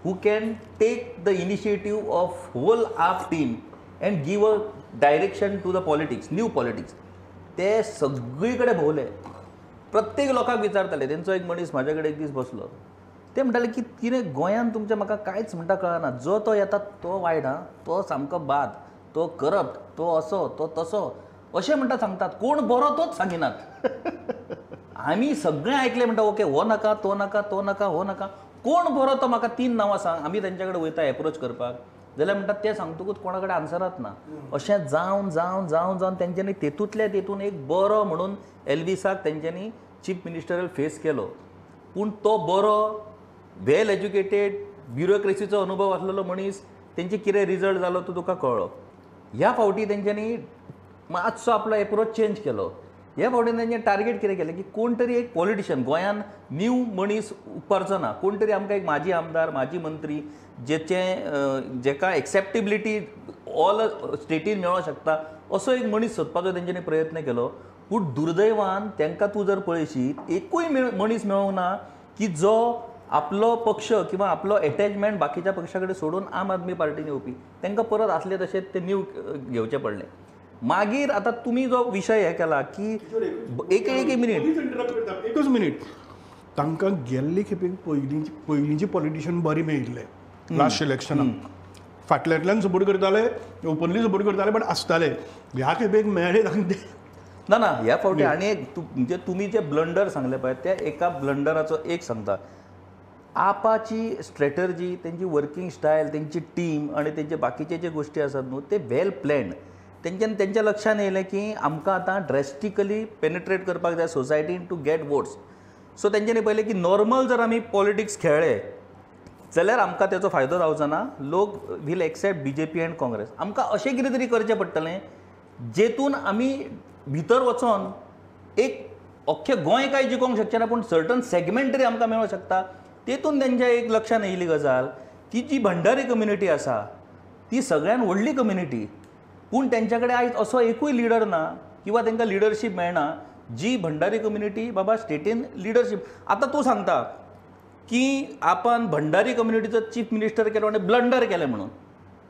who can take the initiative of whole AAP team and give a direction to the politics, new politics. ते सगळी कडेन भोंवले, प्रत्येक लोकांक विचारताले. तेंचो एक मनीस म्हाजे कडेन एक दीस बसलो, ते म्हणटाले की कितें गोंयांत तुमच्या म्हाका कांयच म्हणटा कळना, जो तो येता तो वायट, तो सामको बाद, तो करप्ट, तो असो, तो तसो अशें म्हणटा सांगतात. कोण बरो तोच सांगिनात. आमी सगळें आयकलें म्हणटा ओके, हो नाका, तो नाका, तो नाका, हो नाका, कोण बरो तो म्हाका 3 नांवां सांग. आमी तेंच्या कडेन वयता एप्रोच करपाक, जाल्यार म्हणटात ते सांगतकूच कोणा कडेन आन्सरात ना. अशें जावन जावन जावन जावन तेंच्यांनी तेतून एक बरो म्हणून एल्विसाक तेंच्यांनी चीफ मिनिस्टरीयल फेस केलो. पूण तो बरो, वेल एज्युकेटेड, ब्युरोक्रेसीचो अनुभव आसलेलो मनीस, तेंचे कितें रिजल्ट जालो तो तुका कळ्ळो. ह्या फावटी तेंच्यांनी मातसो आपलो एप्रोच चेंज केलो. ह्या फावटी तेंचें टार्गेट कितें केलें की कोण तरी एक पॉलिटिशियन गोंयांत न्यू मनीस उपकारचो ना, कोण तरी आमकां एक माजी आमदार, माजी मंत्री, जेका एक्सेप्टेबिलिटी ऑल स्टेटीन मेळोंक शकता असो एक मनीस सोदपाचो तेंच्यांनी प्रयत्न केलो. पूण दुर्दैवान तांकां तूं जर पळयशीत एकूय मनीस मेळूंक ना की जो आपलो पक्ष किंवा आपलो अटॅचमेंट बाकीच्या पक्षा कडेन सोडून आम आदमी पार्टीन येवपी तांकां परत असले तशेंच ते नीव घेवचें पडलें. मागीर आतां तुमी जो विशय हे केला की एक मिनिट एकच मिनिट तांकां गेल्ले खेपेक पयलींचे पॉलिटिशियन बरे मेळिल्ले लास्ट इलेक्शनाक फाटल्यांतल्यान सपोर्ट करताले ओपनली सपोर्ट करताले बट आसताले ह्या खेपेक मेळ्ळे तांकां ना ह्या फावटी आनी एक म्हणजे तुमी जे ब्लंडर सांगले पळय त्या एका ब्लंडराचो एक सांगता. आपाची स्ट्रॅटर्जी तेंची वर्किंग स्टायल तेंची टीम आनी तेंचे बाकीचे जे गोश्टी आसात न्हू ते वेल प्लॅन्ड. तेंच्यान तेंच्या लक्षान येयलें की आमकां आतां ड्रेस्टिकली पेनिट्रेट करपाक जाय सोसायटीन टू गेट वोट्स. सो तेंच्यांनी पयलें की नॉर्मल जर आमी पॉलिटिक्स खेळ्ळे जाल्यार आमकां तेचो फायदो जावचो ना. लोक will accept BJP and Congress. आमकां अशें कितें तरी करचें पडटलें जेतून आमी भितर वचोन एक अख्खें गोंय काय जिखोवंक शकचे ना पूण सर्टन सेगमेंट तरी आमकां मेळूंक शकता. तेतून तेंच्या एक लक्षान येयली गजाल की जी भंडारी कम्युनिटी आसा ती सगळ्यान व्हडली कम्युनिटी पूण तेंच्या कडेन आयज असो एकूय लिडर ना किंवा तांकां लिडरशीप मेळना जी भंडारी कम्युनिटी बाबा स्टेटीन लिडरशीप. आतां तूं सांगता की आपण भंडारी कम्युनिटीचो चीफ मिनिस्टर केलो आनी ब्लंडर केलें म्हणून.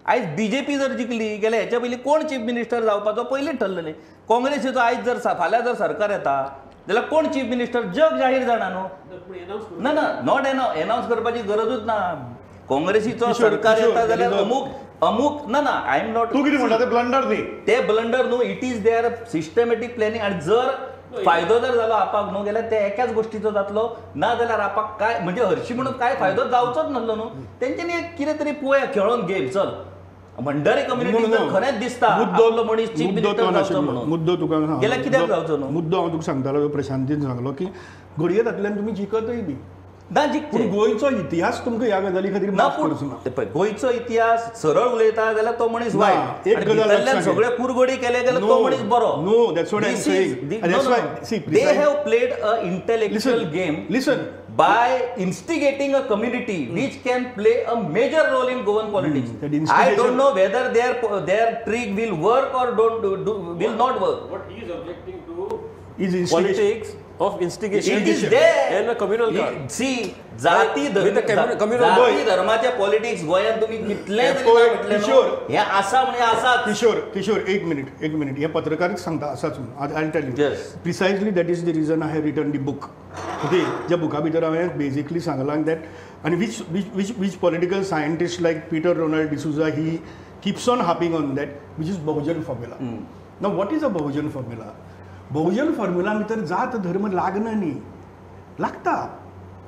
आयज BJP जर जिखली गेल्या हेच्या पयलीं कोण चीफ मिनिस्टर जावपाचो पयलींच ठरलेलें. काँग्रेसीचो आयज जर फाल्यां जर सरकार येता जाल्यार कोण चीफ मिनिस्टर जग जाहीर जाणा न्हू. ना नॉट एनावन्स करपाची गरजूच ना. काँग्रेसीचो सरकार येता जाल्यार अमूक ना आय एम नॉट तूं कितें म्हणटा ते ब्लंडर न्ही ते ब्लंडर न्हू. It is their systematic planning आनी जर फायदो जर जालो आपाक न्हू जाल्यार ते एकाच गोश्टीचो जातलो ना जाल्यार आपाक काय म्हणजे हरशी म्हणून काय फायदो जावचोच नासलो न्हू. तेंच्यांनी एक कितें तरी पळोवया खेळोन गेम चल भंडारी कम्युनिटी जर खरेंच दिसता आपलो मनीस चीफ मिनिस्टर जावचो म्हणून मुद्दो तुका गेल्या कित्याक जावचो न्हू. मुद्दो हांव तुका सांगतालो प्रशांतीन सांगलो की घडये तातूंतल्यान तुमी जिखतय बी ना पूण जिखचे गोंयचो इतिहास तुमकां ह्या गजाली खातीर ना माफ पूण करचो ना. ते पळय गोंयचो इतिहास सरळ उलयता जाल्यार तो मनीस वायट एक आनी गजाल भितरल्यान लक्षांत सगळे कुरगोडी केले जाल्यार तो मनीस बरो. No, that's what I'm saying. That's why, see, They have played a intellectual Listen, game listen. by instigating a community which can play a major role in Goan politics. that I instigation- don't know whether their trick will work or will not work. What he is objecting to Is instigation. politics of instigation It is there. and a communal card. See, जाती With the communal जाती धर्माचे politics गोंयांत तुम्ही कितले जरी Poet म्हटले किशोर. न्हू, हे आसा म्हणजे आसाच. किशोर एक मिनिट हे पत्रकारीत सांगता असाच म्हणून I tell you Yes. Precisely that is the reason I have written the book. Okay ज्या बुका भितर हांवें बेजिकली सांगलां दॅट आनी which political scientist like Peter Ronald D'Souza he keeps on harping on that which is Bahujan formula. Now what is a Bahujan formula. Bahujan formula भितर जात धर्म लागना न्ही लागता.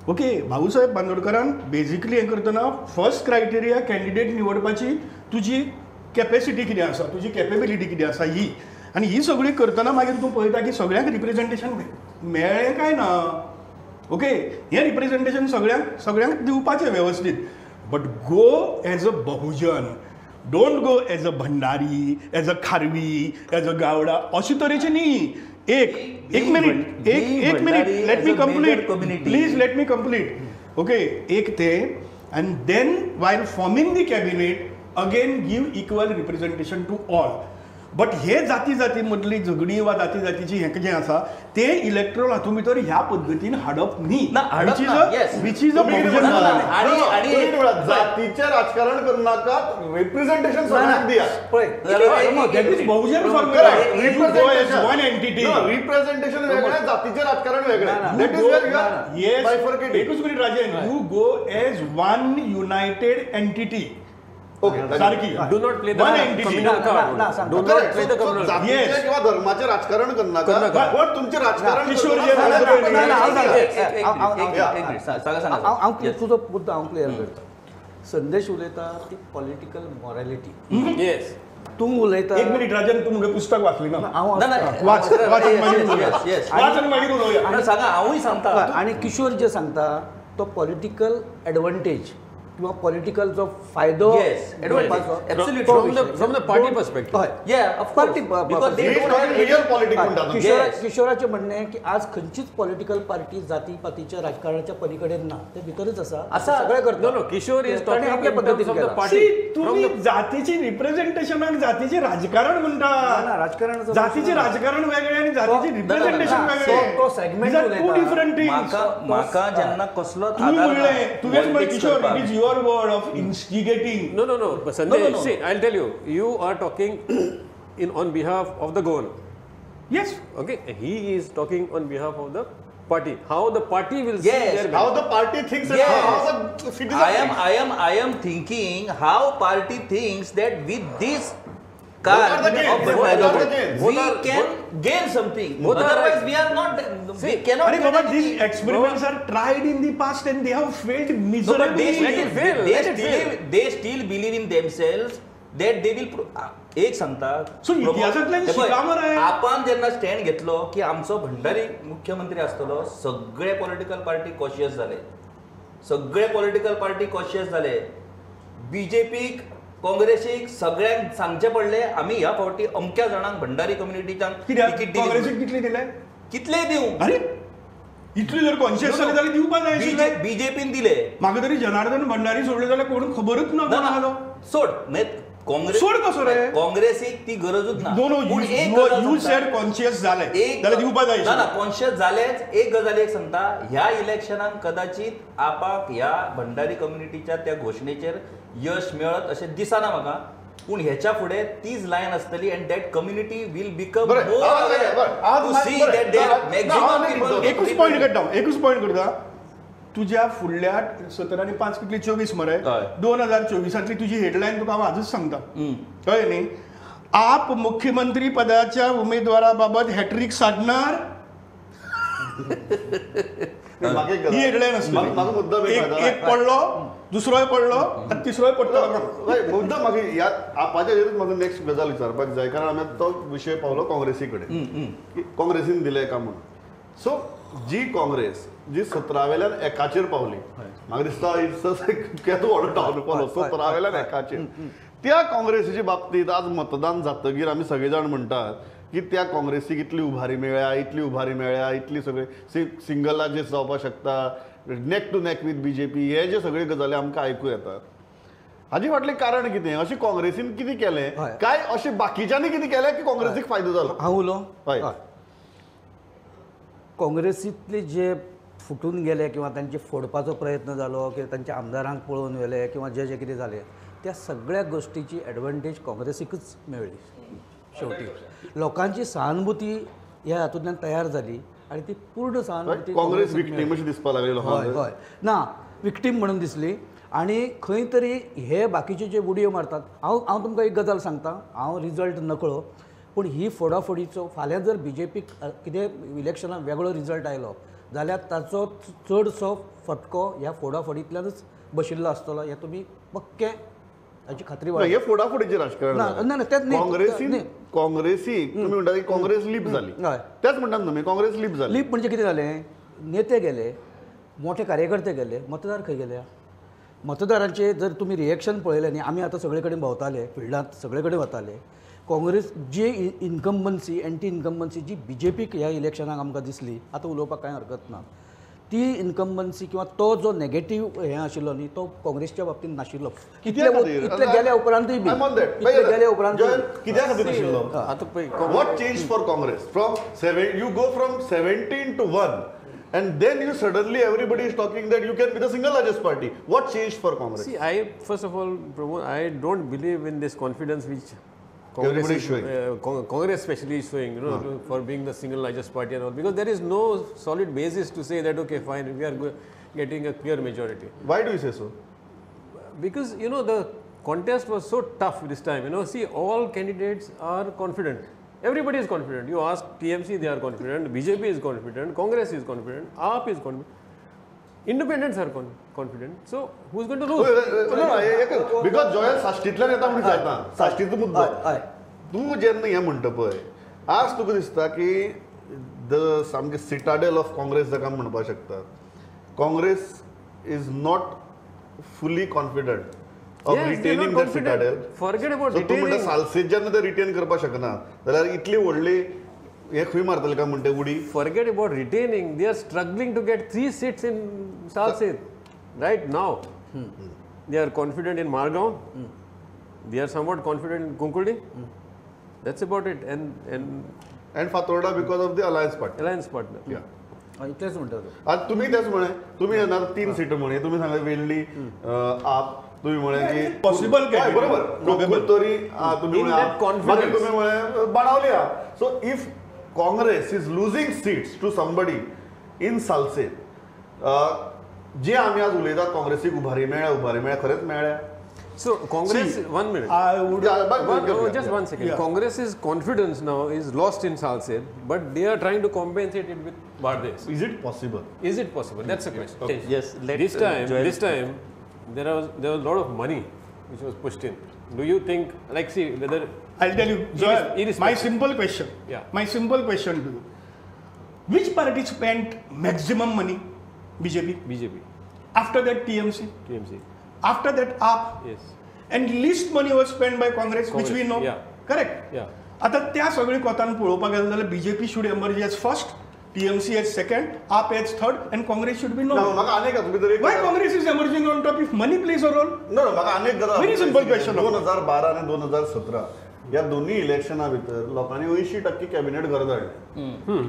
ओके भाऊसाहेब बांदोडकरान बेजिकली हें करतना फर्स्ट क्रायटेरिया कॅन्डिडेट निवडपाची तुजी कॅपेसिटी कितें आसा तुजी कॅपेबिलिटी कितें आसा ही आनी ही सगळी करतना मागीर तूं पळयता की सगळ्यांक रिप्रेझेंटेशन मेळ्ळें काय ना. ओके हें रिप्रेझेंटेशन सगळ्यांक दिवपाचें वेवस्थीत but go as a Bahujan. Don't go as a Bhandari as a Kharvi as a Gawda अशे तरेचे न्ही. एक minute let me complete please let me complete. Okay एक ते and then while forming the cabinet again give equal representation to all. But हे जाती मदली झगडी वा जातीची हें जें आसा ते इलेक्ट्रल हातूंत भितर ह्या पद्दतीन हाडप न्ही. Which is a Bahujan. जातीचे राजकारण करनाका रिप्रेझेंटेशन सगळ्यांक दिया. That is Bahujan formula. One entity representation वेगळें जातीचे राजकारण वेगळें. That is where you are yes bifurcated. एकूच minute Rajan you go as one united entity. सारकी Do not play the One entity. communal card. Do not play the communal card. जातीचे किंवा धर्माचे राजकारण करनाका पण तुमचे राजकारण किशोर जे हांव तुजो मुद्दो हांव क्लियर करता. संदेश उलयता ती पॉलिटिकल मॉरॅलिटी. Yes. तूं उलयता एक मिनिट राजन तू मुगे पुस्तक वाचली ना. हांव वाच आनी मागीर उलोवया. सांगा हांवूय सांगता. आणि किशोर जे सांगता तो पॉलिटिकल एडवांटेज किंवा पॉलिटिकल जो फायदो Yes, घेवपाचो, absolutely. तो From the party दोन- perspective. हय. Yeah, of course. Because they He is don't have talking real politics म्हणतात तुम्ही. Yes. किशोराचे म्हणणे आहे की आज खंयचीच पॉलिटिकल पार्टी जातीपातीच्या राजकारणाच्या पलीकडे ना ते भितरच आसा आसा. सगळे करता. No, Kishore is ताणें talking आपल्या in terms पद्धतीन of the केला. party. तुम्ही जातीची रिप्रेझेंटेशनाक जातीचे राजकारण ना, म्हणता राजकारणाचं जातीचे प्रश्न राजकारण वेगळे आणि जातीचे तो- रिप्रेझेंटेशन ना, वेगळे तो segment टू उलयता. डिफरंट थिंग्स माका जेन्ना कसलो तुम्ही आधार म्हणले ना तुवेच म्हण politics किशोर करपाक. It is your word of instigating No, but Sanjay, no. see, I'll tell you, you are talking on behalf of the governor. Yes Okay, he is talking on behalf of the party. How the party will Yes. see their How benefit. the party thinks and Yes. how the citizen thinks. I am thinking how party thinks that with this Both are card the gains. of the Both are Federal, the gains. we Both are- can gain something. both are Otherwise, right. we are not. We cannot. अरे get बाबा anything. these experiments are tried in the past and they have failed No, but miserably. Let it fail, let it fail. they still believe in themselves that they will. एक सांगता So, इतिहासांतल्यान शिका मरे. आपण जेन्ना stand घेतलो की आमचो भंडारी मुख्यमंत्री आसतलो सगळे पॉलिटिकल पार्टी कॉशियस झाले सगळे पॉलिटिकल पार्टी कॉशियस झाले बीजेपीक काँग्रेसीक सगळ्यांक सांगचे पडले आम्ही ह्या फावटी अमक्या जाणांक भंडारी कम्युनिटीच्यान कित्याक तिकीट काँग्रेसीक दिली कितले दिले कितले दिवं अरे इतली जर कॉन्शियस जाली जाल्यार दिवपा जाय आशिल्लें. बीजेपीन दिले म्हाका तरी जनार्दन भंडारी सोडले जाल्यार कोण खबरच ना कोण आहा तो. सोड म्हणजे काँग्रेस सोड कसो रे? काँग्रेसीक ती गरजूच ना नो नो पूण एक गजाल यू सांगता. सेड कॉन्शियस जाले एक जाल्यार दिवपा जाय ना आशिल्लें. कॉन्शियस झालेच एक गजाल एक सांगता ह्या इलेक्शनाक कदाचित आपाक ह्या भंडारी कम्युनिटीच्या त्या घोषणेचेर यश मेळत अशें दिसना म्हाका पूण हेच्या फुडें तीच लायन आसतली and that community will become बरें, मोर आज टू मात- सी बरें, दॅट देर ना, मॅक्झिमम एकूच पॉयंट करता एकूच पॉयंट करता तुझ्या फुडल्या 17 आणि 5 कितली 24 मरे हय. 2024 तुझी हेडलाईन तुका हांव आजच सांगता कळ्ळें न्ही आप मुख्यमंत्री पदाच्या उमेदवाराबाबत हॅट्रिक साधणार म्हाका एक ही गजाल. हेडलाईन म्हाका मुद्दम असली एक गजाल. एक पडलो दुसरोय पडलो आनी तिसरोय पडटलो हय, मुद्दम म्हाका ह्या आपाच्या हेतून म्हाका नेक्स्ट गजाल विचारपाक जाय कारण आमी आतां तो विशय पावलो काँग्रेसी कडेन की काँग्रेसीन दिलें काय म्हणून सो जी काँग्रेस जी 17 वेल्यान एकाचेर पावली म्हाका दिसता केदो व्हडलो टावन पावलो 17 वेल्यान एकाचेर त्या काँग्रेसीच्या बाबतींत आज मतदान जातकीर आमी सगळे जाण म्हणटात की त्या काँग्रेसीक इतली उभारी मेळ्ळ्या इतली सगळे सिंगलाचेर जावपाक शकता नेक टू नेक विथ बीजेपी हे जे सगळे गजाली आमकां आयकूं येतात हाजे फाटलें कारण कितें अशें काँग्रेसीन कितें केलें हय. काय अशें बाकीच्यांनी कितें केलें की काँग्रेसीक फायदो जालो हांव उलो हय. काँग्रेसींतले जे फुटून गेले किंवा तांचे फोडपाचो प्रयत्न जालो किंवा तांच्या आमदारांक पळोवन व्हेले किंवा जे जे कितें जालें त्या सगळ्या गोष्टीची एडवांटेज काँग्रेसीकच मेळ्ळी शेवटी लोकांची सहानुभूती ह्या हातूंतल्यान तयार जाली आणि ती पूर्ण सहानुभूती काँग्रेस काँग्रेसीक विक्टीम अशी दिसपाक लागली हय लोकांक हय ना विक्टीम म्हणून दिसली आणि खंय तरी हे बाकीचे जे उडयो मारतात हांव तुमकां एक गजाल सांगता हांव रिजल्ट नकळो पूण ही फोडाफोडीचो फाल्यां जर बीजेपीक कितें इलेक्शनाक वेगळो रिजल्ट आयलो जाल्यार ताचो चडसो फटको ह्या फोडाफोडींतल्यानच बशिल्लो आसतलो हें तुमी पक्के हाची खात्री ना, हे फोडाफोडीचें राजकारण ना, जालें. ना, ना, त्यात नाही. काँग्रेसीक तुम्ही म्हणटा की काँग्रेस लीप झाली हय. त्याच म्हणटात तुम्ही काँग्रेस लीप झाली लीप म्हणजे कितें जालें नेते गेले मोठे कार्यकर्ते गेले मतदार खंय गेले मतदारांचे जर तुम्ही रिएक्शन पळयलें न्ही आमी आतां सगळे कडेन भोंवताले फिल्डांत सगळे कडेन वताले काँग्रेस जी इन्कम्बन्सी एंटी इन्कम्बन्सी जी बीजेपीक ह्या इलेक्शनाक आमकां दिसली आतां उलोवपाक कांय हरकत ना ती इन्कम्बन्सी किंवा तो जो नेगेटीव हें आशिल्लो न्ही तो काँग्रेसच्या बाबतींत नाशिल्लो कित्या खातीर? इतले गेल्या उपरांतूय बी I'm on that. इतले गेल्या उपरांत जॉयन, कित्या खातीर नाशिल्लो आता पळय What changed for Congress? You go from 17 to 1 and then you suddenly everybody is talking that you can be the single largest party. What changed for Congress? See, first of all, Pramod, I don't believe in this confidence which Everybody is showing. Congress especially is showing, for being the single largest party and all, because there is no solid basis to say that, okay, fine, we are getting a clear majority. Why do you say so? Because, the contest was so tough this time, see, all candidates are confident. Everybody is confident. You ask TMC, they are confident. BJP is confident. Congress is confident. AAP is confident. Independents are confident. So, who is going to lose? No, because Joel साश्टींतल्यान येता म्हणून जायना साश्टीचो मुद्दो हय तूं जेन्ना हें म्हणटा पळय आज तुका दिसता की द सामकें सिटाडेल ऑफ काँग्रेस जाका आमी म्हणपाक शकता Congress is not fully confident of Yes, they're retaining not that confident. citadel. Forget about So तूं म्हणटा retaining. सालसेत जेन्ना ते रिटेन करपाक शकना जाल्यार इतली व्हडली हे खंय मारतले काय म्हणटे उडी Forget about retaining. They are struggling to get 3 seats in Salsett right now. They are confident in Margaon. They are somewhat confident in Kunkuldi. That's about it. And and Fatorda because of the alliance party alliance partner. इतलेच म्हणटात आज तुम्ही तेच म्हणे तुम्ही येणार 3 seater म्हणे तुम्ही सांगा वेल्ली आप तुम्ही म्हणे की Possible हय, candidate. बरोबर Probable. तरी तुम्ही In म्हणे that आप. confidence. मागीर तुम्ही म्हणे बाणावली आहा so if Congress is losing seats to somebody in Salcete जे आम्ही आज उलयतात काँग्रेसीक उभारी मेळ्ळ्या खरेंच मेळ्ळ्या So Congress, 1 minute. I would Just 1 second. Yeah. Congress's confidence now is lost in Salsett, but they are trying to compensate it with Bardes. Is it possible Is it possible? That's the question. Yes, let This time, there was a lot of money which was pushed in. Do you think, like, see whether I'll tell you, Joel, irrespective. my simple question. Yeah. My simple question to you. Which party spent maximum money? BJP. BJP, After that, TMC. TMC, After that, AAP. yes, And least money was spent by Congress, which we Congress, know. yeah. Correct? yeah. आता त्या सगळी कोतान पळोवपाक गेले जाल्यार BJP should emerge as first, TMC as second, AAP as third, and Congress should be no. म्हाका अनेक तुमी तर एक Why Congress is emerging on top if money plays a role? No, म्हाका अनेक गजाल Very simple question. 2012 आणि 2017 या दोन्ही इलेक्शना भितर लोकांनी 80% कॅबिनेट घर धाडले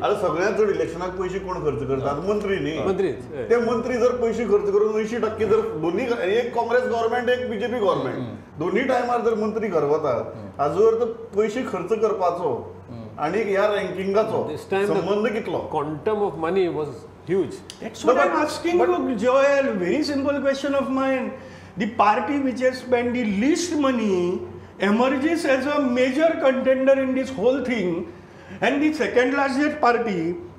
आता सगळ्यात चड इलेक्शनाक पयशे कोण खर्च करतात मंत्री न्ही मंत्रीच, हय. ते मंत्री जर पयशे खर्च करून 80% जर दोन्ही एक काँग्रेस गव्हर्नमेंट एक बीजेपी गव्हर्नमेंट दोन्ही टायमार जर मंत्री घर वतात आजवर तर पयशे खर्च करपाचो आणि ह्या रँकिंगाचो This time the संबंध कितलो quantum of money was huge. That's what I'm asking you, Joel. Very simple question of mine. The party which has spent the least money emerges as a major contender in this whole thing, and the second largest party,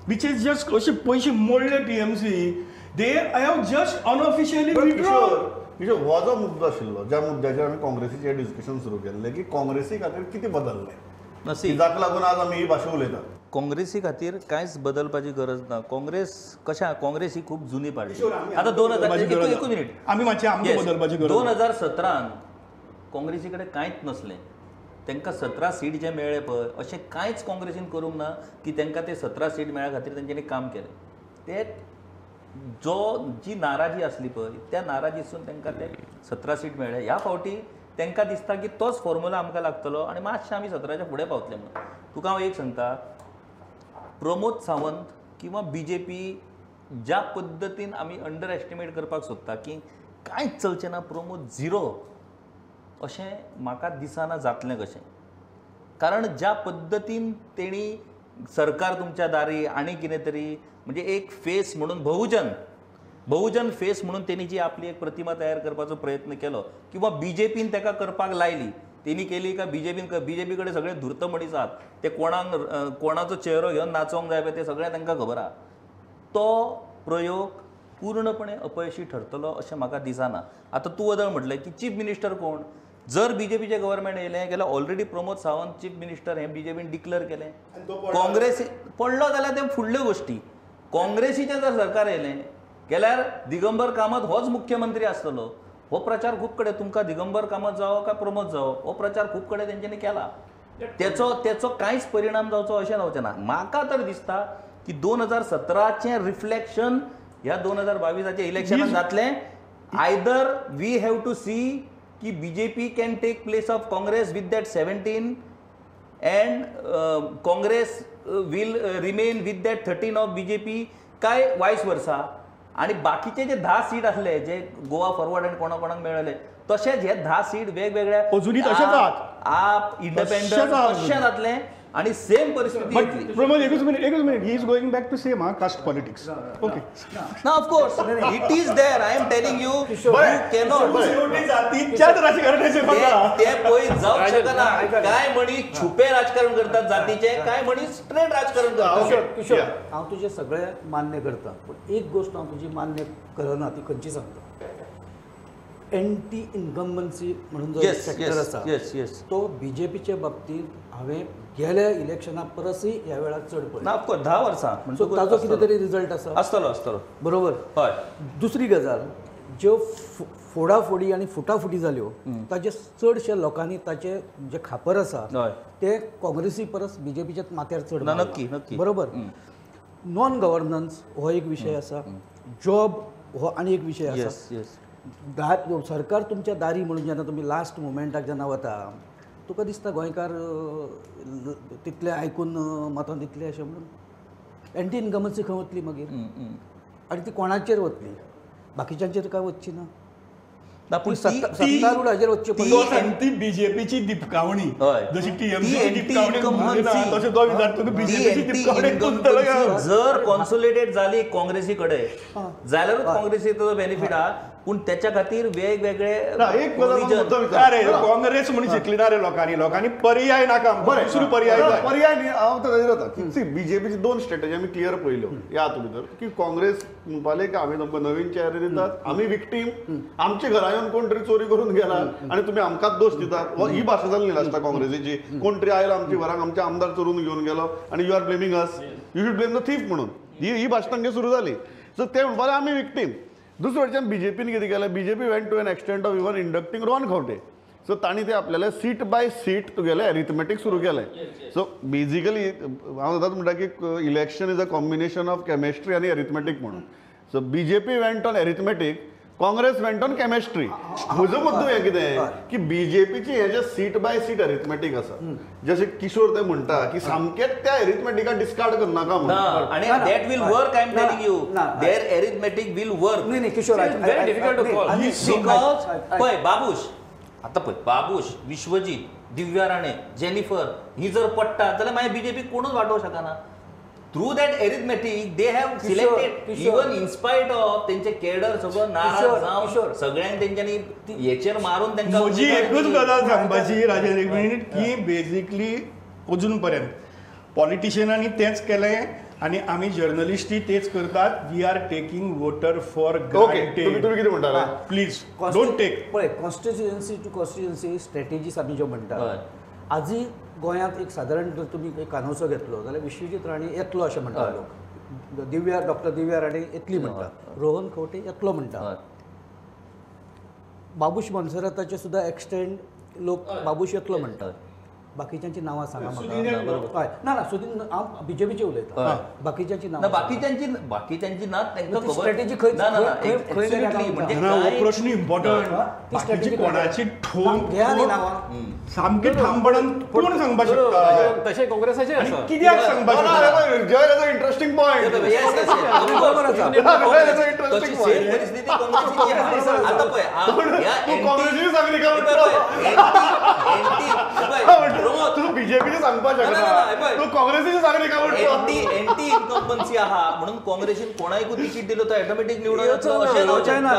which is just पैसे मोडले TMC, they have just unofficially withdrawn. Kishore हो जो मुद्दो आशिल्लो ज्या मुद्द्याचेर आमी काँग्रेसीचे discussion सुरू केल्लें की काँग्रेसी खातीर कितें बदललें नसी जाका लागून आज आमी ही भाशा उलयतात काँग्रेसी खातीर कांयच बदलपाची गरज ना काँग्रेस ही खूप जुनी पार्टी किशोर, आमी आता बदलपाची गरज एकूच ना. मिनिट आमी मातशें आमकां बदलपाची गरज ना. 2017 काँग्रेसी कडेन कांयच नसलें तांकां 17 सीट जे मेळ्ळे पळय अशें कांयच काँग्रेसीन करूंक ना की तांकां ते 17 सीट मेळ्ळ्या खातीर तेंच्यांनी काम केलें ते जी नाराजी आसली पळय त्या नाराजीसून तांकां ते 17 सीट मेळ्ळे ह्या फावटी तांकां दिसता की तोच फॉर्म्युला आमकां लागतलो आनी मातशें आमी 17च्या फुडें पावतले म्हणून तुका हांव एक सांगता प्रमोद सावंत किंवा BJP ज्या पद्दतीन आमी अंडर एस्टिमेट करपाक सोदता की कांयच चलचें ना प्रमोद झिरो अशें म्हाका दिसना जातलें कशें कारण ज्या पद्दतीन तेणी सरकार तुमच्या दारी आनी कितें तरी म्हणजे एक फेस म्हणून बहुजन फेस म्हणून तेणी जी आपली एक प्रतिमा तयार करपाचो प्रयत्न केलो किंवा BJPन ताका करपाक लायली तेणी केली का BJP कडेन सगळे धूर्त मनीस आहात ते कोणाचो चेहरो घेवन नाचोंक जाय पळय ते सगळें तांकां खबर आहा तो प्रयोग पूर्णपणे अपयशी ठरतलो अशें म्हाका दिसना आतां तूं वदळ म्हटलें की चीफ मिनिस्टर कोण जर BJPचें गव्हर्नमेंट येयलें जाल्यार already Pramod Sawant chief minister हें BJPन डिक्लेअर केलें काँग्रेस पडलो जाल्यार ते फुडल्यो गोश्टी काँग्रेसीचें जर सरकार येयलें जाल्यार दिगंबर कामत होच मुख्यमंत्री आसतलो हो प्रचार खूब कडेन तुमकां दिगंबर कामत जावो काय प्रमोद जावो हो प्रचार खूब कडेन तेंच्यांनी केला तेचो कांयच परिणाम जावचो अशें जावचें ना म्हाका तर दिसता की 2017चें रिफ्लेक्शन ह्या 2022च्या इलेक्शनान जातलें either we have to see की BJP can take place of Congress with that 17 and Congress will remain with that 13 of BJP काय वायस वर्सा आणि बाकीचे जे 10 सीट असले जे गोवा फॉरवर्ड आणि कोणाक मेळले तशेंच हे 10 सीट वेगवेगळ्या अजुनी तशेंच आहात. आप इंडिपेंडंट तशें जातलें आणि सेम परिस्थिती But येतली प्रमोद एकच minute he is going back to same caste politics. Okay. ना of course it is there I am telling you you cannot शेवटी जातीच्याच राजकारणाचे म्हाका ते पळय जावंक शकना काय मनीस छुपे राजकारण करतात जातीचे काय मनीस स्ट्रेट राजकारण करतात किशोर हांव तुजें सगळें मान्य करता पूण एक गोश्ट हांव तुजी मान्य करना ती खंयची सांगता एंटी इन्कम्बन्सी म्हणून जो सेक्टर आसा येस तो BJPच्या बाबतींत हांवें गेल्या इलेक्शना परसय ह्या वेळार चड ना पळयला ऑफकोर्स 10 वर्सां सो ताजो कितें तरी रिजल्ट आसा आसतलो बरोबर हय दुसरी गजाल ज्यो फोडाफोडी आनी फुटाफुटी जाल्यो ताचे चडशे लोकांनी ताचे जे खापर आसा हय. ते काँग्रेसी परस बीजेपीच्या माथ्यार चड ना, मारला. नक्की, नक्की. बरोबर. नॉन गव्हर्नन्स हो एक विशय आसा, जॉब हो आनी एक विशय आसा. येस येस सरकार तुमच्या दारी म्हणून जेन्ना तुमी लास्ट मुमेंटाक जेन्ना वता तुका दिसता गोंयकार तितले आयकून मतां दितले अशें म्हणून एंटी इनकमन्सी खंय वतली मागीर आनी ती कोणाचेर वतली, बाकीच्यांचेर काय वचची ना. ना पूण सत्तारूढाचेर वचचे तो सांगती बीजेपीची दिपकावणी हय. जशी ती टीएमसी anti दिपकावणी incumbency. म्हणटा, तशें तो विचारता की ती बीजेपीची anti दिपकावणी कुंतला incumbency काय? जर कॉन्सोलिडेट जाली काँग्रेसी कडेन जाल्यारूच काँग्रेसीक ताचो बेनिफीट आहा. पूण त्याच्या खातीर वेगवेगळे एक provision- मुद्दो विचार अरे काँग्रेस म्हणून शिकली ना रे लोकांनी पर्याय नाका आमकां. दुसरो पर्याय जाय. पर्याय न्ही हांव ताजेर वता की बीजेपीची 2 स्ट्रॅटेजी आमी क्लियर पळयल्यो या हातूंत भितर की काँग्रेस म्हणपाले की आमी तुमकां नवीन चेहरे दितात, आमी विक्टीम, आमच्या घरा येवन कोण तरी चोरी करून गेला आनी तुमी आमकांच दोश दितात. ही भाशा जाल्ली लास्टा काँग्रेसीची. कोण तरी आयलो आमच्या घराक, आमचे आमदार चोरून घेवन गेलो आनी you are blaming us, you should blame the thief म्हणून ही भाशा तांगे सुरू जाली. सो ते म्हणपाले आमी विक्टीम. दुसरे वटच्यान बीजेपीन कितें केलें, BJP went to an extent of even inducting Rohan Khaunte. So तांणी ते आपल्याला सीट बाय सीट तुगेलें एरिथमेटीक सुरू केलें. सो बेजिकली हांव सदांच म्हणटा की election is a combination of chemistry आनी एरिथमेटीक म्हणून. So BJP went on arithmetic, Congress went on chemistry. म्हजो मुद्दो हें कितें की बीजेपीची हे जे सीट बाय सीट एरिथमेटीक आसा, जशें किशोर ते म्हणटा की सामकेंच त्या एरिथमेटिकाक डिस्कार्ड करनाका ना म्हणून. आणि that will work, I'm telling you. Their arithmetic will work. नाही Kishore Very difficult to call. Because पळय बाबूश, आता पळय बाबूश, विश्वजीत, दिव्या राणे, जेनिफर ही जर पडटा जाल्यार मागीर बीजेपी कोणूच वाटोवंक शकना. Through that arithmetic they have selected even in spite of तेंचे केडर सगळं नाराज जावन सगळ्यांक तेंच्यांनी हेचेर मारून तेंकां म्हजी एकूच गजाल सांगपाची राजेश एक मिनिट की बेजिकली अजून पर्यंत पॉलिटिशियनांनी तेंच केलें आनी आमी जर्नलिस्टी तेच करतात. We are taking voter for granted. तुम्ही कितें म्हणटाले? Please don't take. पळय कॉन्स्टिट्युएन्सी टू कॉन्स्टिट्युएन्सी स्ट्रॅटेजीस आमी ज्यो म्हणटा आजूय गोंयांत एक सादारण जर तुमी एक कानोसो घेतलो जाल्यार विश्वजीत राणे येतलो अशें म्हणटा लोक. डॉक्टर दिव्या राणे येतली म्हणटा, रोहन खंवटे येतलो म्हणटा. बाबूश मोन्सेराताचे सुद्धा एक्सटेंड लोक बाबूश येतलो म्हणटात. बाकीच्यांची नांवां सांगा म्हाका. हय ना सुदीन हांव बीजेपीचे उलयतां. बाकीच्यांची ना नांवां बाकीच्यांची ना तांकां खबर strategy खंय- ना ना खंय- खंय absolutely. म्हणजे ना हो काय- प्रश्न इम्पॉर्टंट. ती बाकीची strategy कोणाची ठोम घे आनी नांवां. सामकी ठामपणान कोण सांगपाक शकता? तसे काँग्रेसाचे आसा. कित्याक सांगपाक शकता? Interesting point. Yes, yes, yes. बरोबर आसा. तशी same परिस्थिती काँग्रेसीची आहे. आता पळय ह्या काँग्रेसीची सांगली का तू बीजेपीची सांगपाक शकता, तू काँग्रेसीची सांगली का म्हणतो? एंटी इन्कम्बन्सी आहा म्हणून काँग्रेसीन कोणायकू तिकीट दिलो तो ऑटोमॅटिक निवडून येतलो येवचो अशें ना.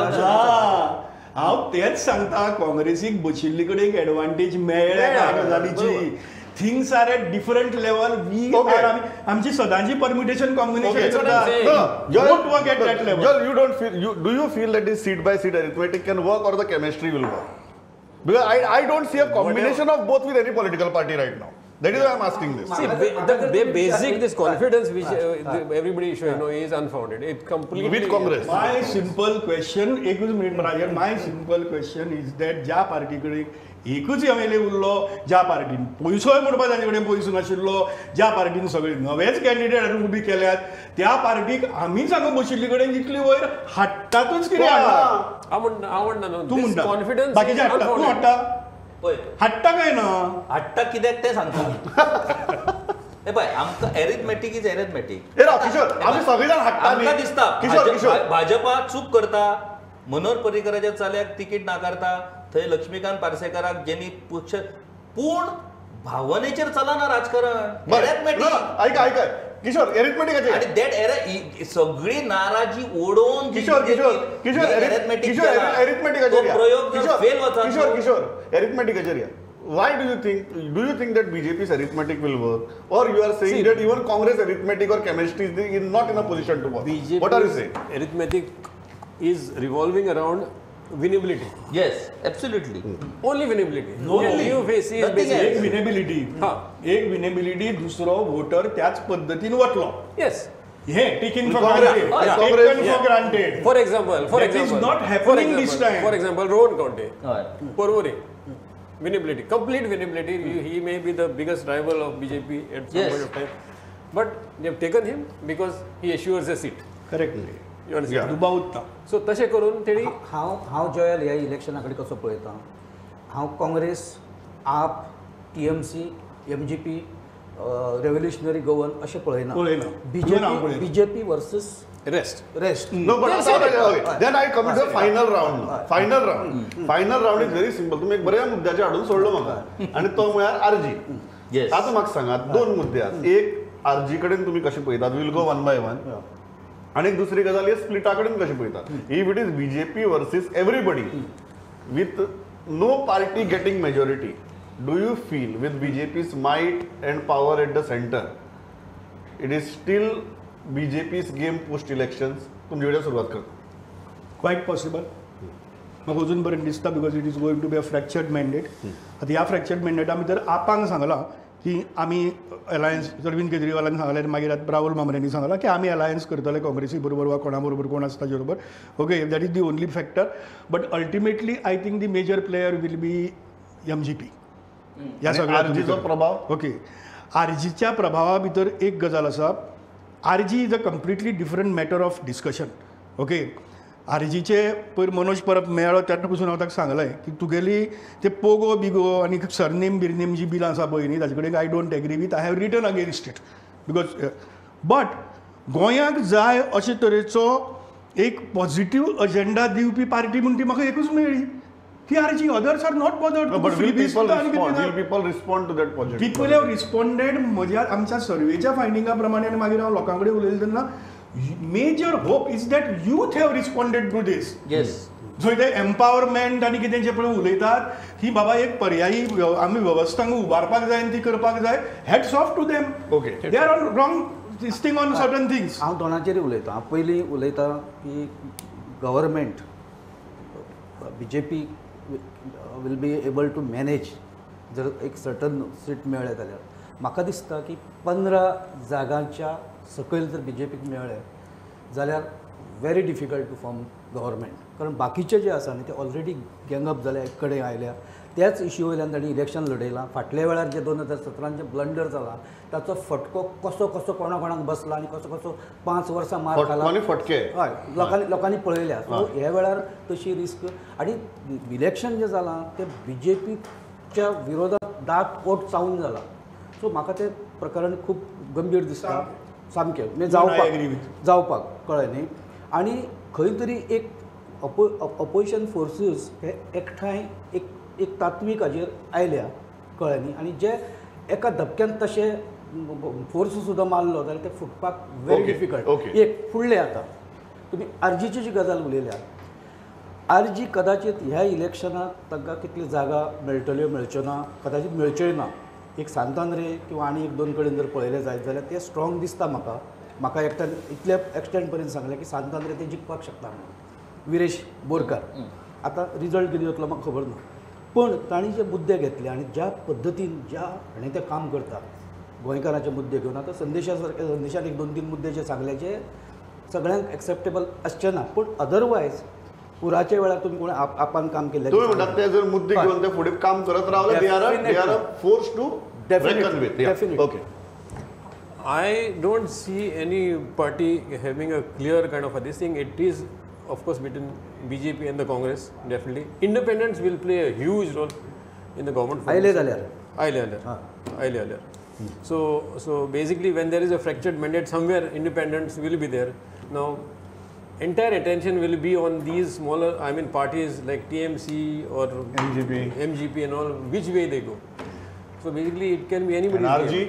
हांव तेच सांगता काँग्रेसीक बशिल्ली कडेन एक एडवांटेज मेळ्ळ्या ह्या गजालीची. Things are at different level. We Okay. Are आमची सदांची permutation Okay. Combination Joel, don't work at that level. Joel, you don't feel. Do you feel that this seat by seat arithmetic can work or the chemistry will work? Because I don't see a combination of both with any political party right now. That is why I'm asking this. See, the basic this confidence which everybody is showing is unfounded. It completely With Congress. My simple question एकूच minute Rajan. My simple question is that ज्या party कडेन एकूच MLA उरलो, ज्या पार्टीन पयसोय म्हणपाक तांचे कडेन पयसो नाशिल्लो, ज्या पार्टीन सगळे नवेच कॅन्डिडेट हाडून उबी केल्यात, त्या पार्टीक आमीच हांगा बशिल्ली कडेन जितली वयर हाडटातूच कितें हाडटा? हांव म्हणटा न्हू, तूं this म्हणटा confidence बाकीचे is हाडटा, तूं unfounded. हाडटा पळय हाडटा काय ना? हाडटा कित्याक ते सांगता. हे पळय आमकां एरिथमेटीक इज एरिथमेटीक. ए राव, किशोर, आमी सगळेजाण हाडटा न्ही. आमकां दिसता किशोर. भाजपा चूक करता, मनोहर पर्रीकराच्या चल्याक तिकीट नाकारता, थंय लक्ष्मीकांत पार्सेकराक जेनी पक्ष, पूण भावनेचेर चलना राजकारण. एरिथमेटीक ऐका किशोर, एरिथमेटिक आणि दॅट एरा सगळी नाराजी ओडून Kishore arithmetic. Why do you think that BJP's arithmetic will work, or you are saying that even Congress arithmetic or chemistry is not in a position to work? BJP's What are you saying? Arithmetic is revolving around winnability. Yes, absolutely. Only winnability. No. You face is Nothing basically. एक winnability, हां. एक winnability, दुसरो voter त्याच पद्दतीन वतलो. Yes. हे taking for Congress- granted Congress- taken for granted For example, That is not happening this time. For example, Rowan County, हय Porvorim, winnability, complete winnability. He may be the biggest rival of BJP at some Yes. point of time, but they have taken him because he assures a seat. Correct You understand? दुबावता So तशें करून तेणी हांव जयल ह्या इलेक्शना कडेन कसो पळयता हांव काँग्रेस आप TMC MGP रेव्होल्युशनरी गोवन अशें पळयना. पळयना Even हांव पळयना. BJP versus rest. Rest No, but then I come to the final round. Final round is very simple. तुम्ही एक बऱ्या मुद्द्याचे हाडून सोडलो म्हाका आणि तो म्हळ्यार आरजी. येस आता म्हाका सांगात दोन मुद्दे आहेत. एक आरजी कडेन तुम्ही कशें पळयतात will go one by one आणि दुसरी गजाल स्प्लिटा कडेन कशें पळयतात if it is BJP versus everybody with no party getting majority do you feel with BJP's might and power at the centre it is still BJP's game post elections तुमचे कडेन सुरवात करता क्वायट पॉसिबल म्हाका अजून बरें दिसता because it is going to be a fractured mandate आतां ह्या फ्रॅक्चर्ड मॅन्डेटा भितर आपांक सांगलां की आमी अलायन्स अरविंद केजरीवालान सांगलें मागीर आतां राहुल मामरेनी सांगलां की आमी अलायन्स करतले काँग्रेसी बरोबर वा कोणा बरोबर कोण आसता ताचे बरोबर okay that is the only factor but ultimately I think the major player will be MGP ह्या सगळ्या आरजीचो प्रभाव ओके आरजीच्या प्रभावा भितर एक गजाल आसा RG is a completely different matter of discussion okay आरजीचे पयर मनोज परब मेळ्ळो तेन्ना पसून हांव ताका सांगलें की तुगेली ते पोगो बिगो आनी सरनेम बिरनेम जी बिलां आसा पळय न्ही ताजे कडेन I don't agree with I have written against it because but गोंयांक जाय अशे तरेचो एक पॉझिटीव अजेंडा दिवपी पार्टी म्हणून ती म्हाका एकूच मेळ्ळी ती RG others are not bothered but will people respond to that project people have responded म्हज्या आमच्या सर्वेच्या फायंडिंगा प्रमाणे आनी मागीर हांव लोकां कडेन उलयलें तेन्ना major hope is that youth have responded to this yes जंय ते एम्पावरमेंट आनी कितें जे पळय उलयतात की बाबा एक पर्यायी आमी वेवस्था उबारपाक जाय आनी ती करपाक जाय hats off to them Okay. They are on wrong this thing on certain things हांव दोनाचेरूय उलयतां हांव पयलीं उलयतां की government BJP will be able to manage जर एक सर्टन सीट मेळ्ळे जाल्यार म्हाका दिसता की 15 जागांच्या सकयल जर BJPक मेळ्ळे जाल्यार very difficult to form government कारण बाकीचे जे आसा न्ही ते ऑलरेडी गँगअप जाल्या एक कडेन आयल्या त्याच इश्यू वयल्यान तांणी इलेक्शन लडयलां फाटल्या वेळार जे 2017 ब्लंडर जाला ताचो फटको कसो कसो कोणा कोणाक बसला आनी कसो कसो 5 वर्सां मार खाला फटके हय लोकांनी पळयल्या सो ह्या वेळार तशी रिस्क आनी इलेक्शन जें जालां तें BJPच्या विरोधात दाट ओट चावून जाला सो म्हाका तें प्रकरण खूब गंभीर दिसता सामकें म्हणजे जावपाक कळ्ळें न्ही आनी खंय तरी एक ऑपोजिशन फोर्सीस हे एकठांय एक तात्वीक हाजेर आयल्या कळ्ळें न्ही आनी जे एका धपक्यान तशे फोर्स सुद्दां मारलो जाल्यार ते फुटपाक व्हेरी डिफिकल्ट एक फुडलें आतां तुमी आरजीची जी गजाल उलयल्या आरजी कदाचित ह्या इलेक्शनाक तांकां कितल्यो जागा मेळटल्यो मेळच्यो ना कदाचित मेळच्योय ना एक सांतांद्रे किंवा आनी एक दोन कडेन जर पळयलें जायत जाल्यार ते स्ट्रॉंग दिसता म्हाका एकट्यान इतल्या एक्सटेंड पर्यंत सांगलें की सांतांद्रे ते जिखपाक शकता म्हणून विरेश बोरकार आतां रिजल्ट कितें जातलो म्हाका खबर ना पण तांणी जे मुद्दे घेतले आनी ज्या पद्दतीन ज्या हाणें तें काम करता गोंयकारांचे मुद्दे घेवन आतां संदेशान एक 2-3 मुद्दे जे सांगले जे सगळ्यांक एक्सेप्टेबल आसचे ना पूण अदरवायज पुराच्या वेळार तुम्ही कोणी आपान काम केलें तुम्ही म्हणतात ते जर मुद्दे घेऊन ते पुढे काम करत रावले they are force to reckon with okay I don't see any party having a clear kind of a this thing. It is, of course, between BJP and the Congress, definitely. Independents will play a huge role in the government. Aile. So basically, when there is a fractured mandate somewhere, independents will be there. Now, entire attention will be on these smaller, parties like TMC or MGP and all, which way they go. So basically, it can be anybody.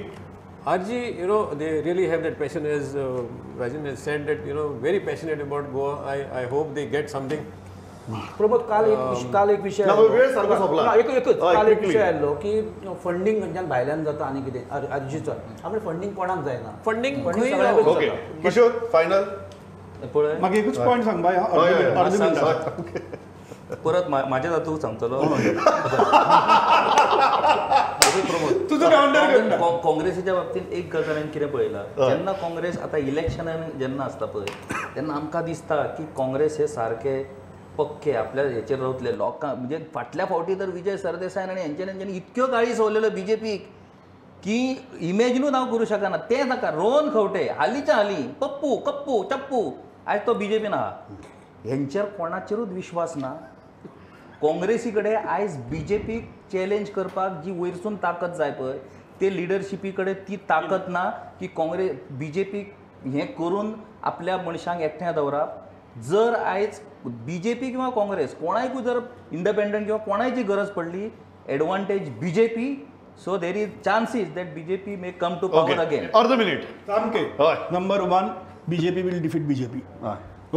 RG, they really have that passion, as Rajan has said, that, very passionate about Goa. I hope they get something. Pramod काल एक विषय आयलो की funding खंयच्यान भायल्यान जाता आनी कितें आरजीचो आपणें फंडिंग कोणाक जायना फंडिंग ओके किशोर फायनल म्हाका एकूच पॉयंट सांग बाय अर्द मिनटां परत माझ्या जातूक सांगतलो तुझं काउंटर काँग्रेसीच्या बाबतीत एक गजाल कितें पळयला जेन्ना काँग्रेस आतां इलेक्शनान जेन्ना आसता पळय तेन्ना आमकां दिसता की काँग्रेस हे सारके पक्के आपल्या हेचेर रावतले लोकांक म्हणजे फाटल्या फावटी तर विजय सरदेसायन आनी हेंच्यांनी इतक्यो गाळी सोवलेल्यो बीजेपीक की इमॅजिनूच हांव करूं शकना तें नाका रोहन खंवटे हालींच्या हालीं पप्पू कप्पू चप्पू आयज तो बीजेपीन आहा हेंचेर कोणाचेरूच विश्वास ना काँग्रेसी कडेन आयज बीजेपीक चॅलेंज करपाक जी वयरसून ताकद जाय पळय ते लिडरशिपी कडेन ती ताकद ना की काँग्रेस बीजेपीक हें करून आपल्या मनशांक एकठांय दवरप जर आयज बीजेपी किंवा काँग्रेस कोणायकूय जर इंडिपेंडंट किंवा कोणायची गरज पडली advantage BJP so there is chances that BJP may come to power again अर्ध मिनिट सामके हय. Number 1 BJP will defeat BJP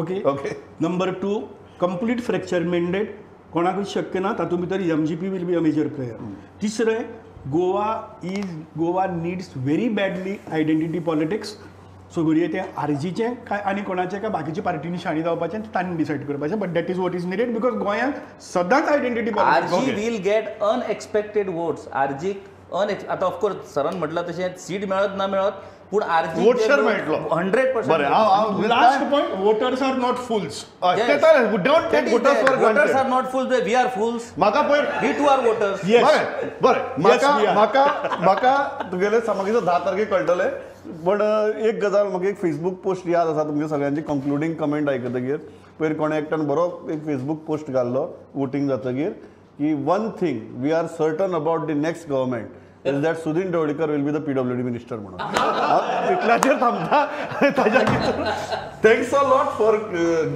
okay okay number 2 complete fracture mandate कोणाकूच शक्य ना तातूंत भितर MGP will be a major player तिसरें Goa needs very badly identity politics so घडये ते आरजीचें काय आनी कोणाचें काय बाकीची पार्टीनी शाणी जावपाचें तांणी डिसायड करपाचें but that is what is needed because गोंयांत सदांच identity RG will get unexpected votes आरजीक आतां ऑफकोर्स सरान म्हटलं तशें सीट मेळत ना मेळत पूण आरजी Vote share मेळटलो. 100% बरें हांव last point voters are not fools don't take voters for voters granted. Are not fool we are fools म्हाका पयर वी टू आर वोटर्स बरें म्हाका तुगेले सामागीचो 10 तारखेक कळटलें पण एक गजाल म्हाका एक फेसबूक पोस्ट याद आसा तुमच्या सगळ्यांची कंक्लुडींग कमेंट आयकतकीर पयर कोणे एकट्यान बरो एक फेसबूक पोस्ट घाल्लो वोटींग जातकीर की one thing we are certain about the next government is that Sudin Dhavalikar will be the PWD minister म्हणून इतल्याचेर थांबता thanks a lot for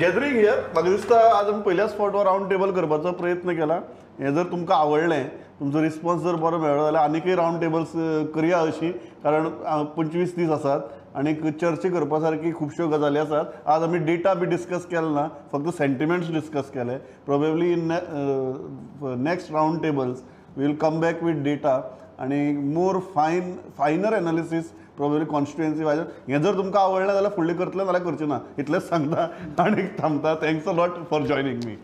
gathering here म्हाका दिसता आज आमी पयल्याच फावट रावंड टेबल करपाचो प्रयत्न केला हें जर तुमकां आवडलें तुमचो रिस्पॉन्स जर बरो मेळ्ळो जाल्यार आनीकय रावंड टेबल्स करया अशी कारण 25 दीस आसात आनी चर्चा करपा सारकी खुबश्यो गजाली आसात आज आमी डेटा बी डिस्कस केलो ना फक्त सेंटिमेंट्स डिस्कस केले probably in next round tables we will come back with data आणि more finer analysis probably constituency wise हें जर तुमकां आवडलें जाल्यार फुडलें करतलें नाल्यार करचें ना इतलेंच सांगता आनी थांबता thanks a lot for joining me